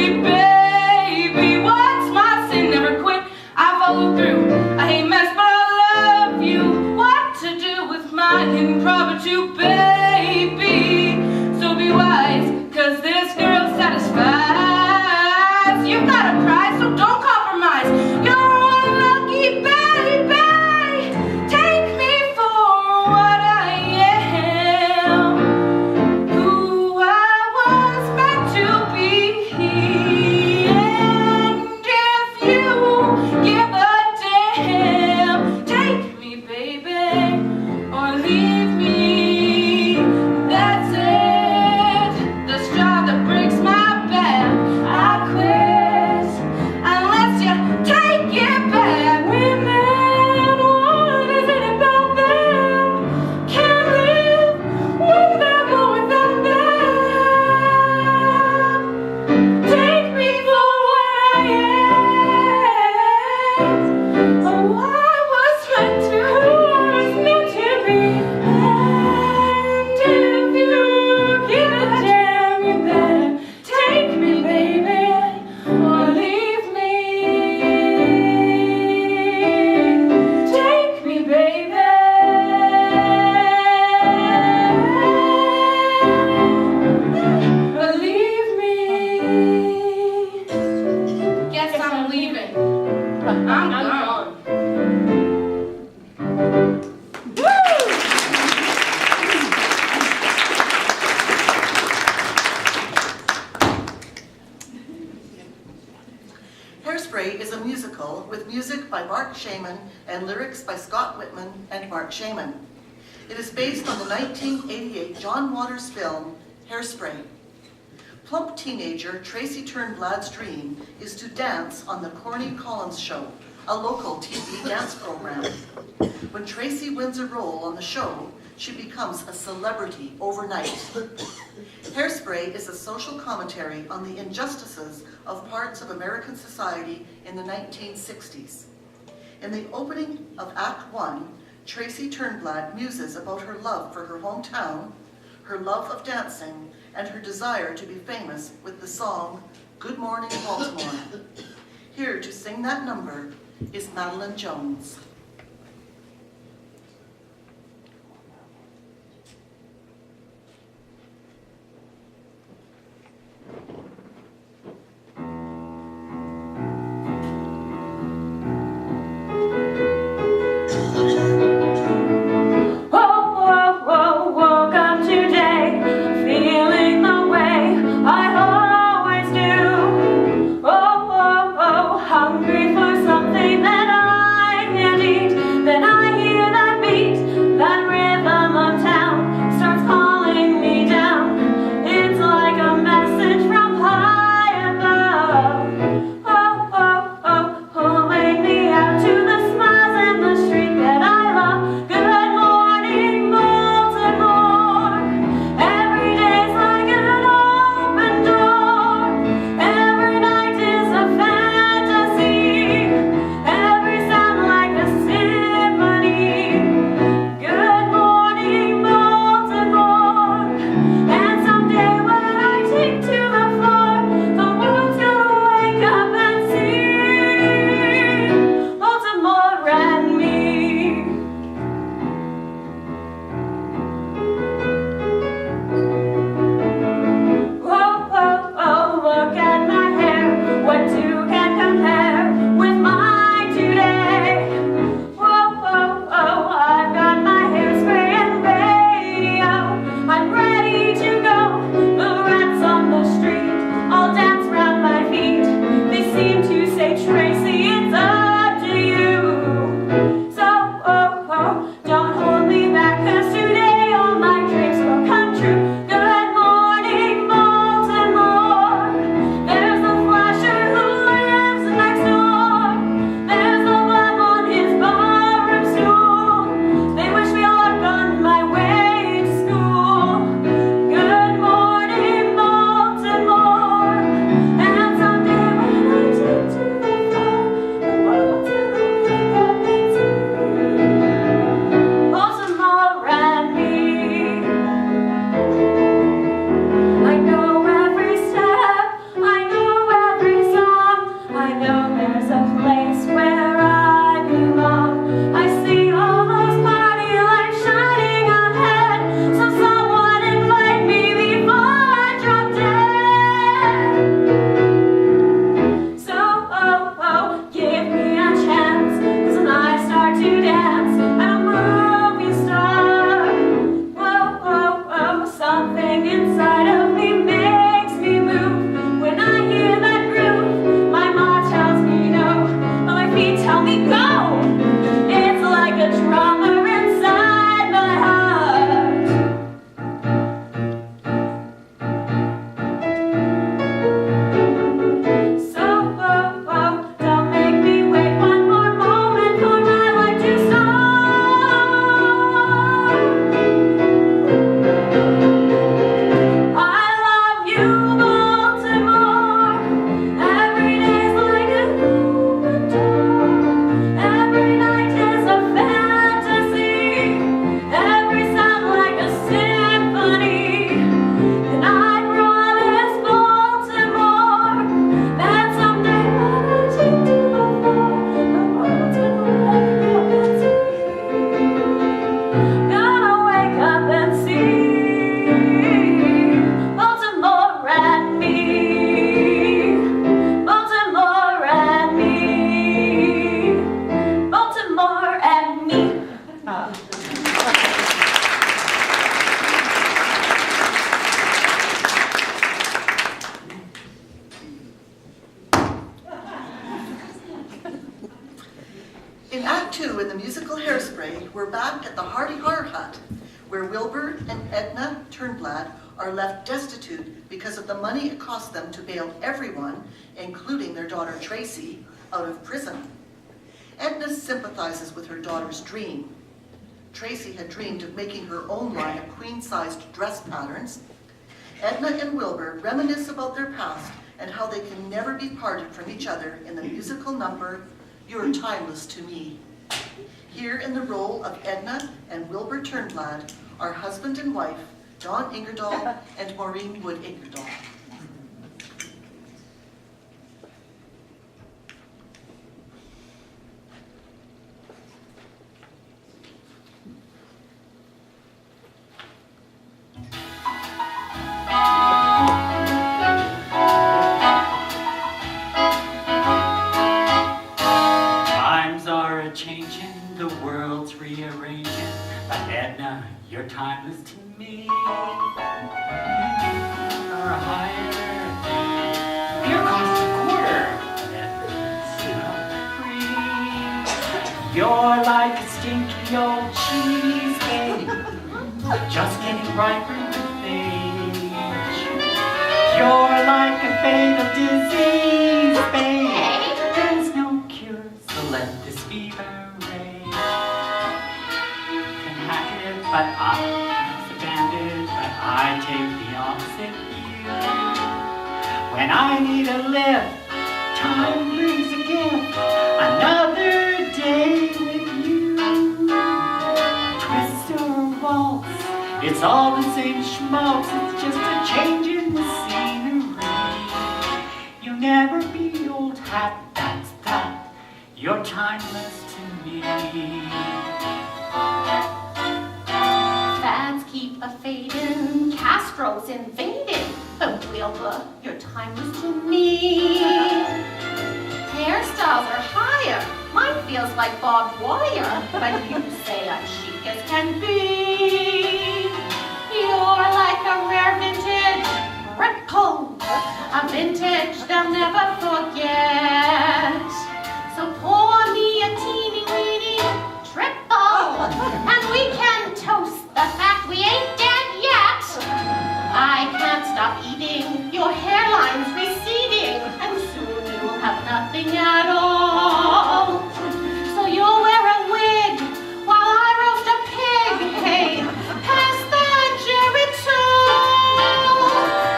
me, baby. What's my sin? Never quit, I follow through. I hate mess, but I love you. What to do with my impromptu, baby? So be wise, 'cause this girl satisfies. You've got a prize, so don't compromise. You're unlucky, baby. Take me for what I am, who I was meant to be. And if you give a damn, take me, baby, or leave me. That's it. The straw that breaks my back, I quit. Unless you take it back. Women, what is it about them? Can't live with them or without them. Take me for what I am. Oh, I was meant to be. And if you give a damn, you better take me, baby, or leave me. Take me, baby. Or leave me. Guess I'm leaving. I'm gone. Hairspray is a musical with music by Mark Shaman and lyrics by Scott Whitman and Mark Shaman. It is based on the 1988 John Waters film, Hairspray. Plump teenager Tracy Turnblad's dream is to dance on the Corny Collins Show, a local TV dance program. When Tracy wins a role on the show, she becomes a celebrity overnight. Hairspray is a social commentary on the injustices of parts of American society in the 1960s. In the opening of Act 1, Tracy Turnblad muses about her love for her hometown, her love of dancing, and her desire to be famous with the song, Good Morning Baltimore. Here to sing that number is Madeline Jones. Woke up today, feeling the way I always do. Hungry for something that I can't In Act 2, in the musical Hairspray, we're back at the Hardy Har Hut, where Wilbur and Edna Turnblad are left destitute because of the money it cost them to bail everyone, including their daughter Tracy, out of prison. Edna sympathizes with her daughter's dream. Tracy had dreamed of making her own line of queen-sized dress patterns. Edna and Wilbur reminisce about their past and how they can never be parted from each other in the musical number, You're Timeless to Me. Here in the role of Edna and Wilbur Turnblad are husband and wife, Don Ingerdahl and Maureen Wood Ingerdahl. You're timeless to me. Or higher. Beer costs a quarter. Free. You're like a stinky old cheesecake, just getting riper with age. You're like a fatal disease, babe. There's no cure, so let this fever rage. But I'm abandoned, but I take the opposite view. When I need a lift, time brings a gift, another day with you. Twist or waltz, it's all the same schmaltz, it's just a change in the scenery. You'll never be old hat, that's that, you're timeless to me. Fads keep a-fading, Castro's invading, but Wilbur, you're timeless to me. Hairstyles are higher, mine feels like barbed wire, but you say I'm chic as can be. You're like a rare vintage ripple, a vintage they'll never forget. So pour me a teeny-weeny triple, and we can toast the fact we ain't dead yet. I can't stop eating, your hairline's receding, and soon you'll have nothing at all. So you'll wear a wig while I roast a pig. Hey, pass the geritol.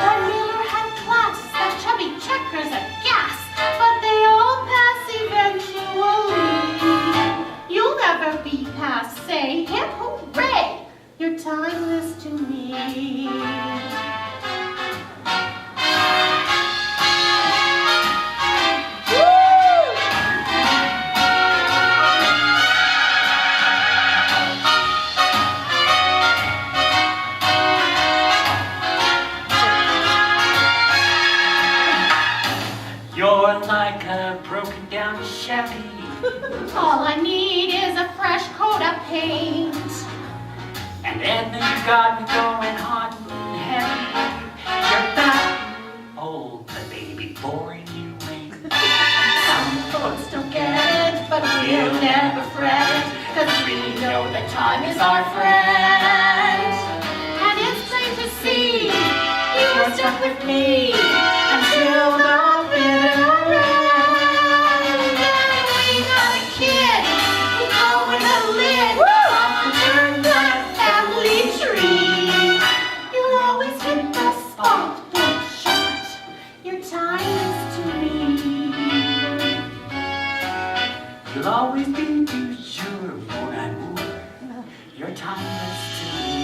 That Miller had class, that chubby checker's a gas, but they all pass eventually. You'll never be passe, hip hooray, you're timeless to me. You're like a broken down Chevy. All I need is a fresh coat of paint. And then you got me going hot and heavy. You're fat and old, but baby, boring you ain't. Some folks don't get it, but we'll never fret, 'cause we know that time is our friend. And it's plain to see, you're stuck with me until the bitter end. And we got a kid, growing a lid off the Turnblad family tree. You'll always hit the spot, big shot. Your time is to me. You'll always be too sure, mon amour. You're timeless to me.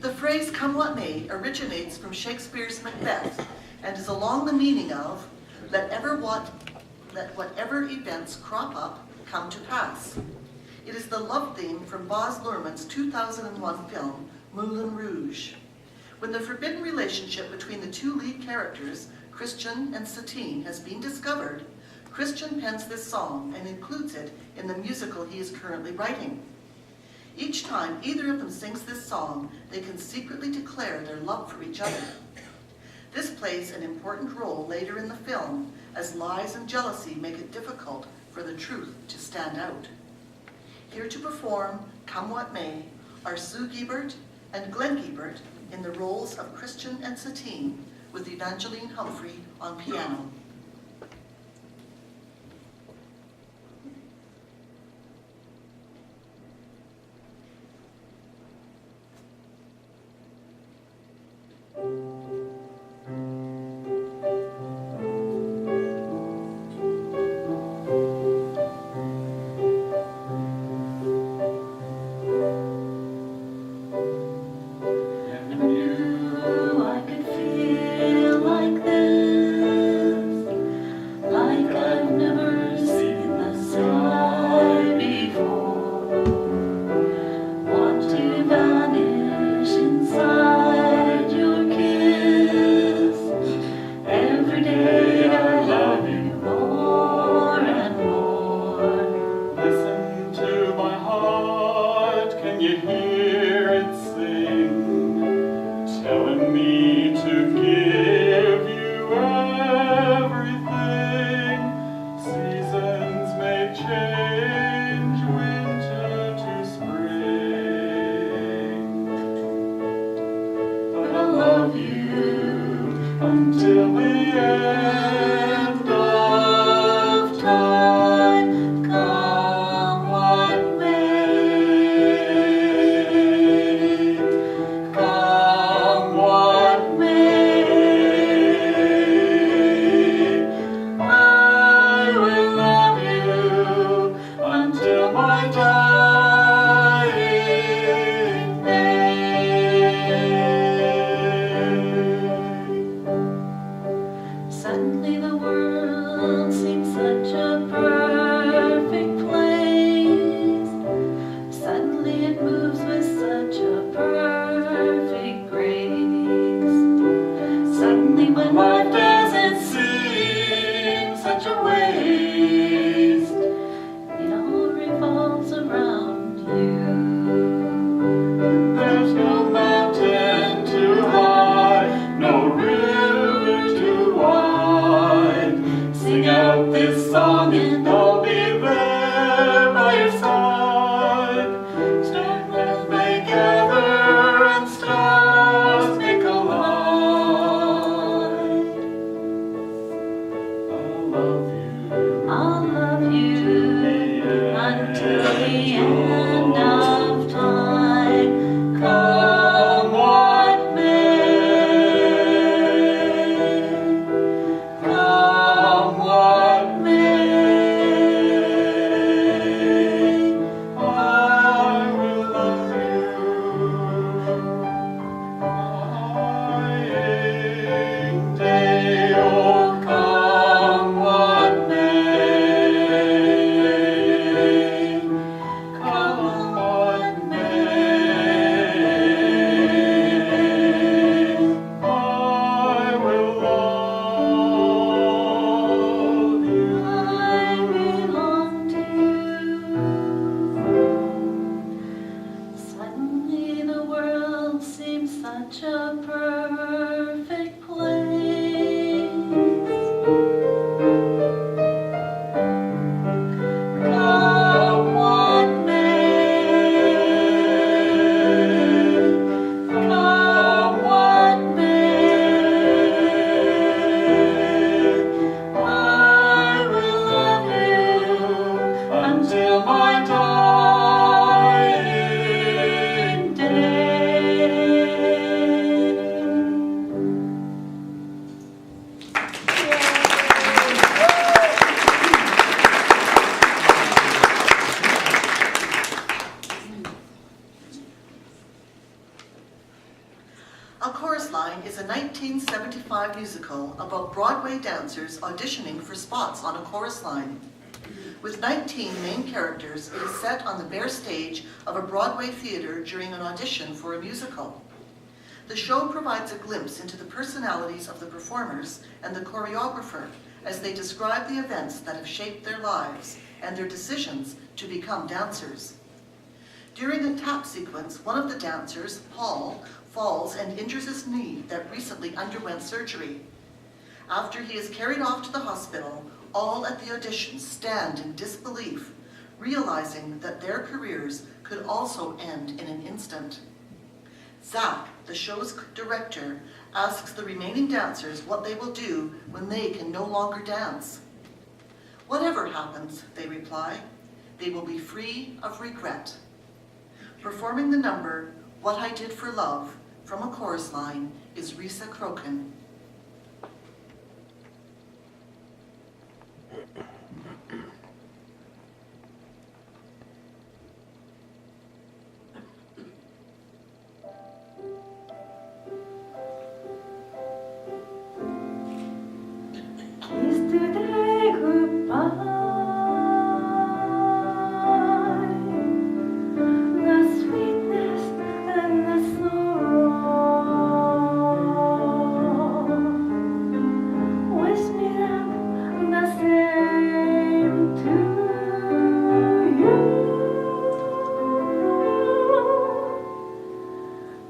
The phrase "come what may" originates from Shakespeare's Macbeth and is along the meaning of let whatever events crop up come to pass. It is the love theme from Baz Luhrmann's 2001 film Moulin Rouge. When the forbidden relationship between the two lead characters, Christian and Satine, has been discovered, Christian pens this song and includes it in the musical he is currently writing. Each time either of them sings this song, they can secretly declare their love for each other. This plays an important role later in the film, as lies and jealousy make it difficult for the truth to stand out. Here to perform Come What May are Sue Giebert and Glenn Giebert in the roles of Christian and Satine, with Evangeline Humphrey on piano. A Chorus Line is a 1975 musical about Broadway dancers auditioning for spots on a chorus line. With 19 main characters, it is set on the bare stage of a Broadway theater during an audition for a musical. The show provides a glimpse into the personalities of the performers and the choreographer as they describe the events that have shaped their lives and their decisions to become dancers. During a tap sequence, one of the dancers, Paul, falls and injures his knee that recently underwent surgery. After he is carried off to the hospital, all at the audition stand in disbelief, realizing that their careers could also end in an instant. Zach, the show's director, asks the remaining dancers what they will do when they can no longer dance. Whatever happens, they reply, they will be free of regret. Performing the number, What I Did for Love, from A Chorus Line, is Risa Crokin. Yesterday goodbye. The sweetness and the sorrow. Wish me luck the same to you.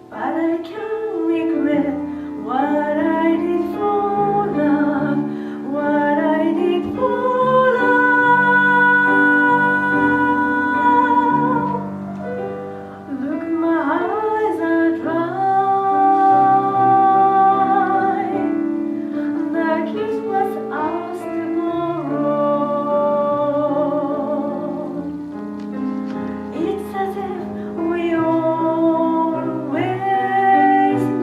But I can't regret what I did for love. What I did for love. Look, my eyes are dry. The kiss was ours tomorrow. It's as if we always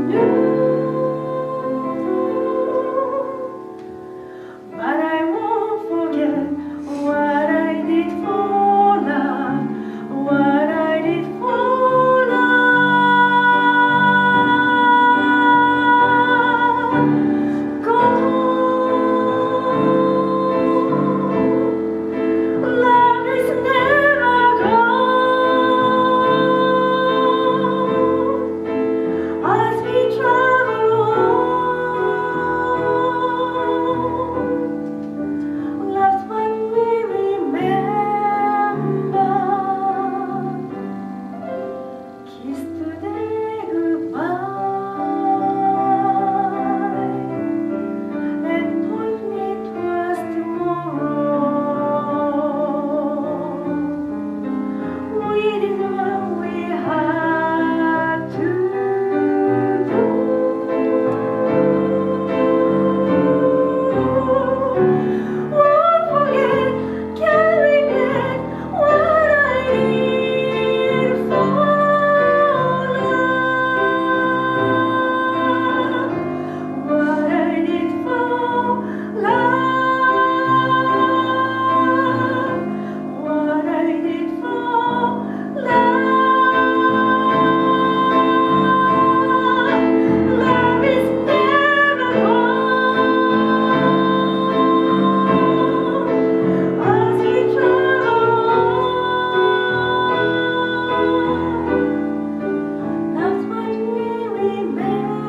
knew. But I won't forget what I did for love, what I did for love. Go. Love is never gone. As we travel on, love's what we remember. Kiss today goodbye, and told me 'twas tomorrow. We did what we had to do. Won't forget, can't regret what I did for love. What I did for love. What I did for love. Love is never gone. As we travel on, that's what we remember.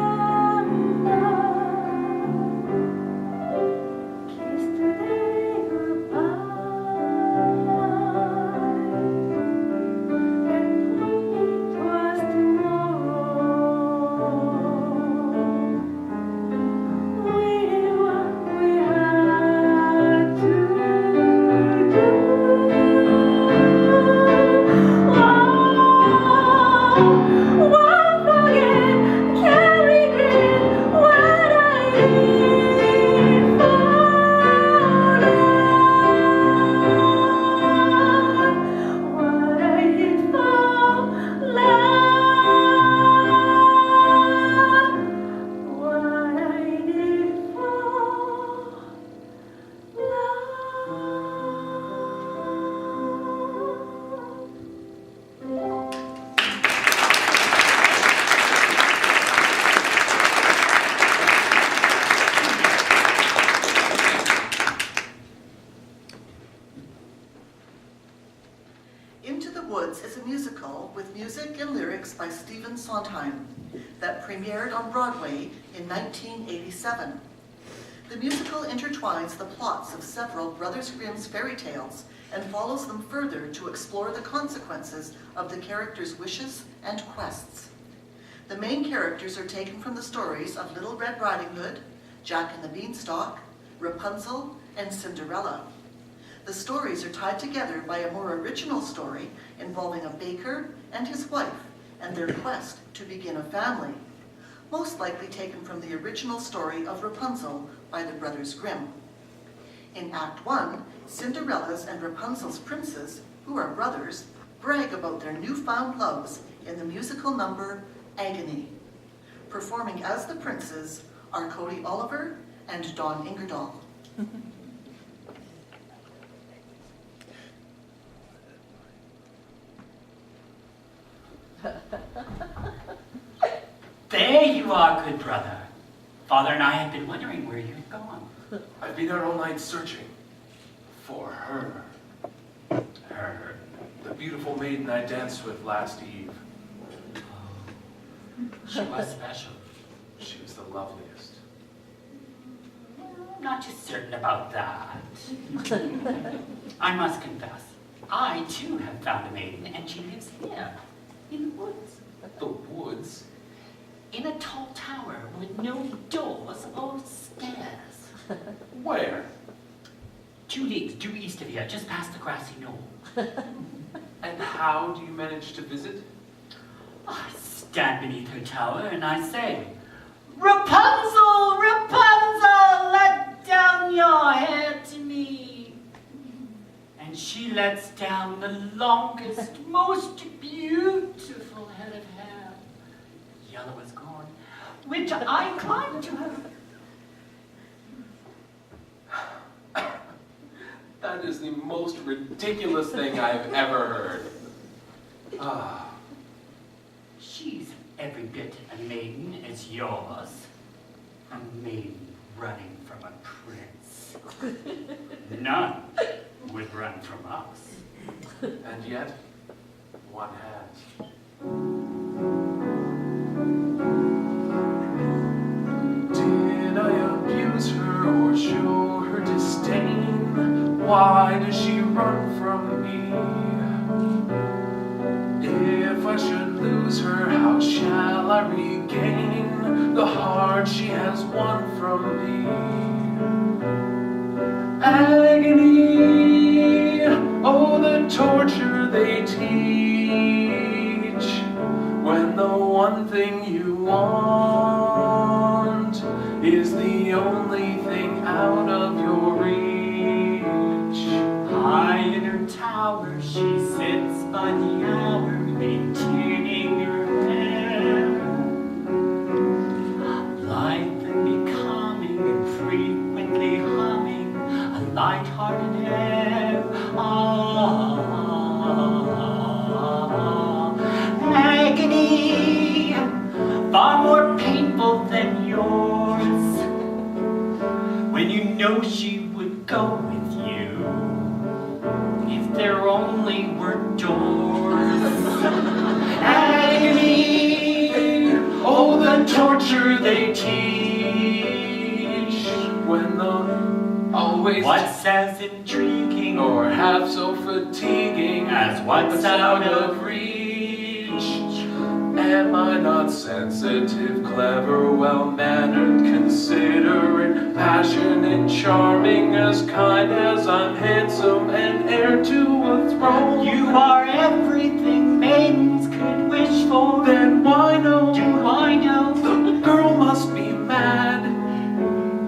Kiss today goodbye, and told me 'twas tomorrow. We did what we had to do. Won't forget, can't regret what I did for love. What I did for love. What I did for love. music and lyrics by Stephen Sondheim that premiered on Broadway in 1987. The musical intertwines the plots of several Brothers Grimm's fairy tales and follows them further to explore the consequences of the characters' wishes and quests. The main characters are taken from the stories of Little Red Riding Hood, Jack and the Beanstalk, Rapunzel, and Cinderella. The stories are tied together by a more original story involving a baker and his wife and their quest to begin a family, most likely taken from the original story of Rapunzel by the Brothers Grimm. In Act 1, Cinderella's and Rapunzel's princes, who are brothers, brag about their newfound loves in the musical number Agony. Performing as the princes are Cody Oliver and Dawn Ingerdahl. There you are, good brother. Father and I have been wondering where you had gone. I've been out all night searching for her. Her. The beautiful maiden I danced with last eve. She was special. She was the loveliest. I'm not too certain about that. I must confess, I too have found a maiden, and she lives here, in the woods. The woods? In a tall tower with no doors or stairs. Where? 2 leagues due east of here, just past the grassy knoll. And how do you manage to visit? I stand beneath her tower and I say, Rapunzel, Rapunzel, let down your hair to me. And she lets down the longest, most beautiful head of hair, yellow as corn, which I climb to her. That is the most ridiculous thing I've ever heard. Ah, She's every bit a maiden as yours. A maiden running from a prince. None would run from us. and yet, one has. Did I abuse her or show her disdain? Why does she run from me? If I should lose her, how shall I regain the heart she has won from me? Agony, oh the torture they teach, when the one thing you want is the only thing out of your reach. High in her tower she sits by the hour, maintaining her hair. Lithe and becoming and frequently humming a light-hearted air. Agony, far more painful than yours, when you know she would go with you if there only were doors. Agony, oh the torture they teach, When the always what's as intriguing or half so fatiguing as what's out of reach. Am I not sensitive, clever, well-mannered, considerate, passionate, charming, as kind as I'm handsome, and heir to a throne? You are everything maidens could wish for. Then why no? Do I know? The girl must be mad.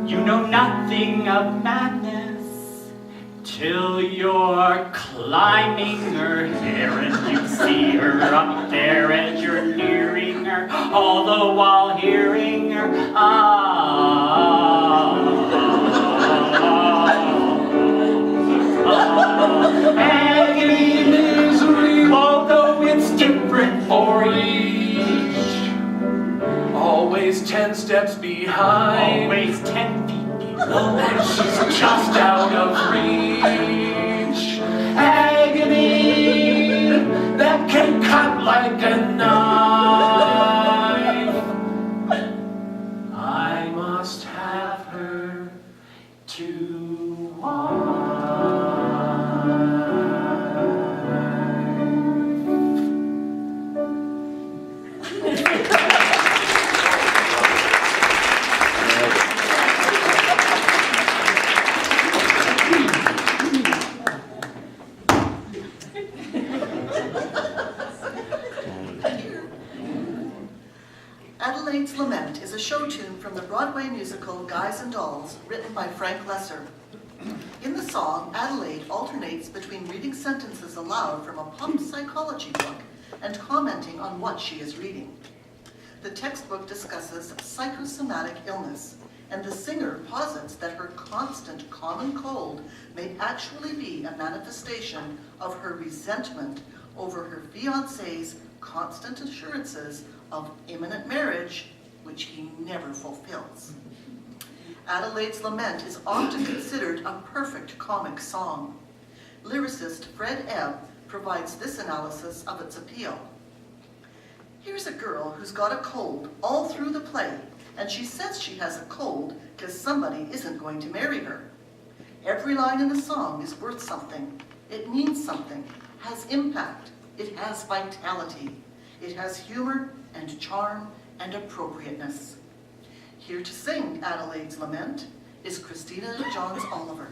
You know nothing of madness till you're climbing her hair and you see her up there as you're nearing her, all the while hearing her agony, misery, although it's different for each. Always 10 steps behind. Always 10 feet below. And she's just out of reach. Agony that can cut sharp like a knife. I must have her to wife. Adelaide's Lament is a show tune from the Broadway musical Guys and Dolls, written by Frank Lesser. In the song, Adelaide alternates between reading sentences aloud from a pop psychology book and commenting on what she is reading. The textbook discusses psychosomatic illness, and the singer posits that her constant common cold may actually be a manifestation of her resentment over her fiancé's constant assurances of imminent marriage, which he never fulfills. Adelaide's Lament is often considered a perfect comic song. Lyricist Fred Ebb provides this analysis of its appeal. Here's a girl who's got a cold all through the play, and she says she has a cold because somebody isn't going to marry her. Every line in the song is worth something. It means something, has impact, it has vitality. It has humor and charm and appropriateness. Here to sing Adelaide's Lament is Christina Johns Oliver.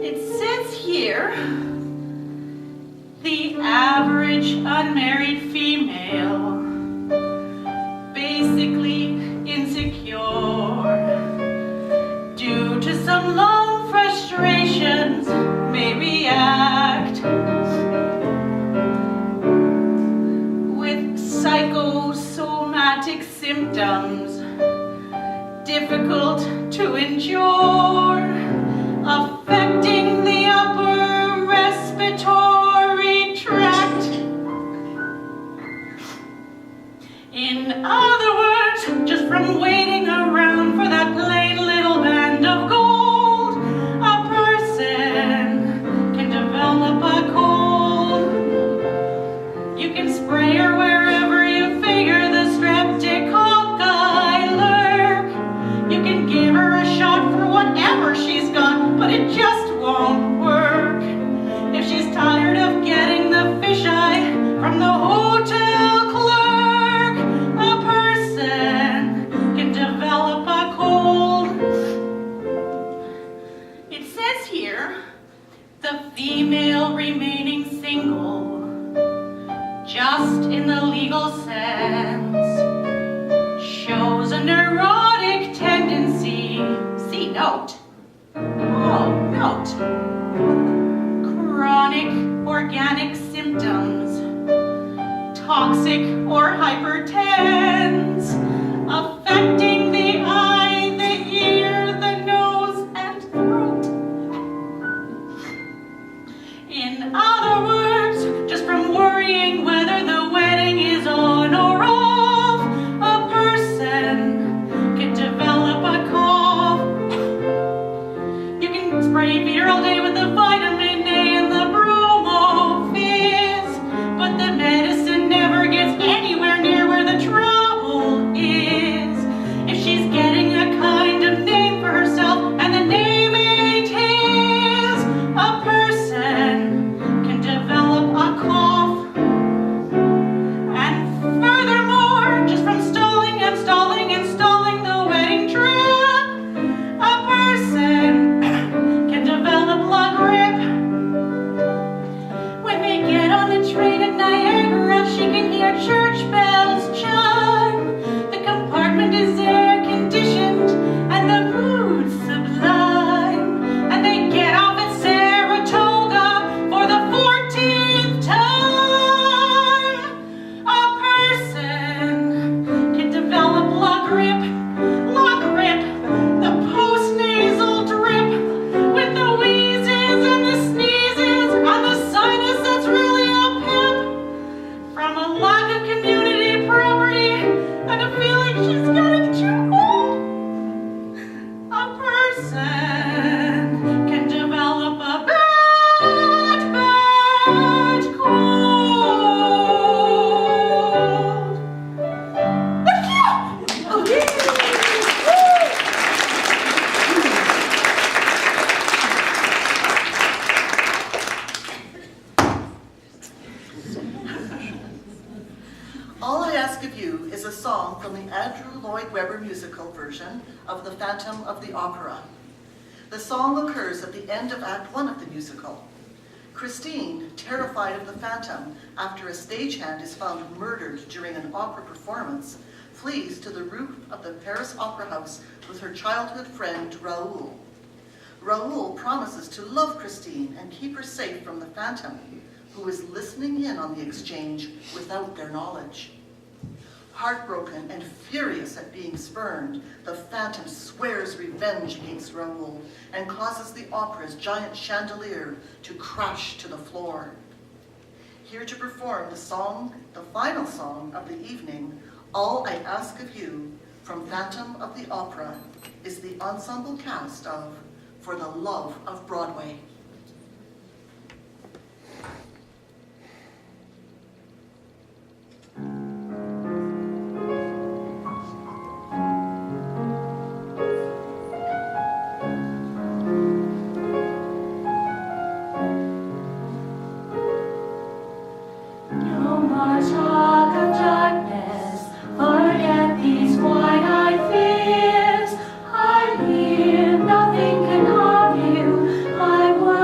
It says here, the average unmarried female, basically insecure, due to some long frustrations, may react with psychosomatic symptoms, difficult to endure, affecting the upper respiratory tract. In other words, just from waiting around for that plain little band of gold, a person can develop a cold. You can spray her wherever you figure the streptococci lurk. You can give her a shot for whatever she's got, but it just won't work. If she's tired of getting the fisheye from the hotel clerk, a person can develop a cold. It says here, the female remaining single, just in the legal sense, shows a neurotic tendency. See note. Oh, note. Chronic organic symptoms, toxic or hypertense, affecting the eye, the ear, the nose, and throat. In other words, just from worrying whether the wedding is on or off, a person can develop a cough. You can spray beer all day with the vitamin A and the bromo fizz, but the medicine never gets anywhere near where the trouble is. If she's getting a kind of name for herself and the name ain't his, a person can develop a cough. And furthermore, just from stalling and stalling and stalling the wedding trip, a person can develop la grippe. When they get on the train at Niagara, she can hear church bells chime. The compartment is air conditioned and the mood sublime. And they get off at Saratoga for the 14th time. A person can develop la grippe, the post-nasal drip, with the wheezes and the sneezes and the Ask of You is a song from the Andrew Lloyd Webber musical version of The Phantom of the Opera. The song occurs at the end of Act 1 of the musical. Christine, terrified of the phantom after a stagehand is found murdered during an opera performance, flees to the roof of the Paris Opera House with her childhood friend Raoul. Raoul promises to love Christine and keep her safe from the phantom, who is listening in on the exchange without their knowledge. Heartbroken and furious at being spurned, the phantom swears revenge against Raoul and causes the opera's giant chandelier to crash to the floor. Here to perform the final song of the evening, All I Ask of You, from Phantom of the Opera, is the ensemble cast of For the Love of Broadway. No more talk of darkness, forget these wide-eyed fears. I hear nothing can harm you, I would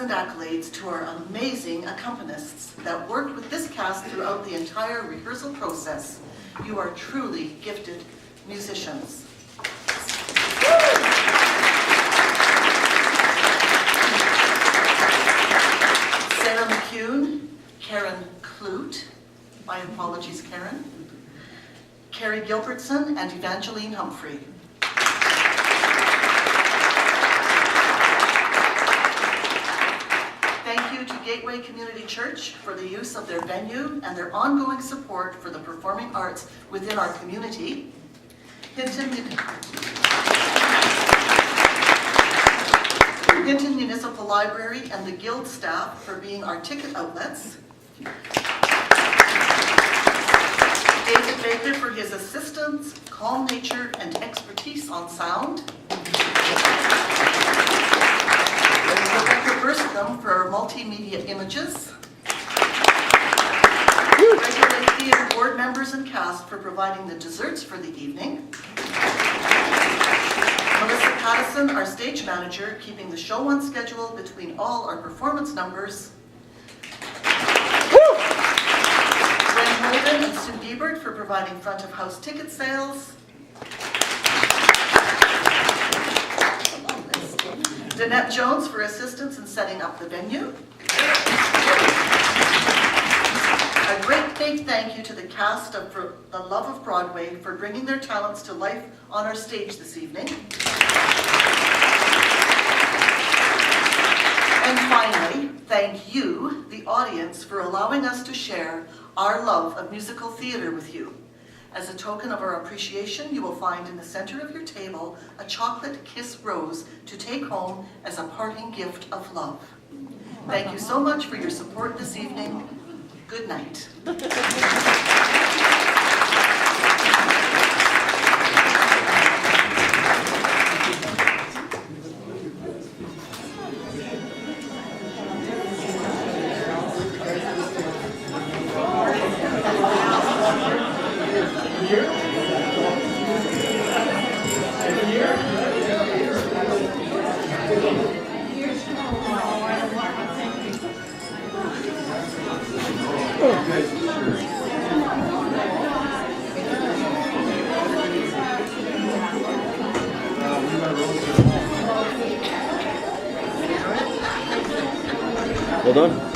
and accolades to our amazing accompanists that worked with this cast throughout the entire rehearsal process. You are truly gifted musicians. Sarah McCune, Karen Clute, my apologies, Karen, Carrie Gilbertson, and Evangeline Humphrey. Thank you to Gateway Community Church for the use of their venue and their ongoing support for the performing arts within our community. Hinton Municipal Library and the Guild staff for being our ticket outlets. David Baker for his assistance, calm nature, and expertise on sound. Rebecca Burstrom for our multimedia images. Regular theater board members and cast for providing the desserts for the evening. Melissa Pattison, our stage manager, keeping the show on schedule between all our performance numbers. Gwen Holden and Sue Biebert for providing front of house ticket sales. Danette Jones for assistance in setting up the venue. A great big thank you to the cast of For the Love of Broadway for bringing their talents to life on our stage this evening. And finally, thank you, the audience, for allowing us to share our love of musical theater with you. As a token of our appreciation, you will find in the center of your table a chocolate kiss rose to take home as a parting gift of love. Thank you so much for your support this evening. Good night. Well done.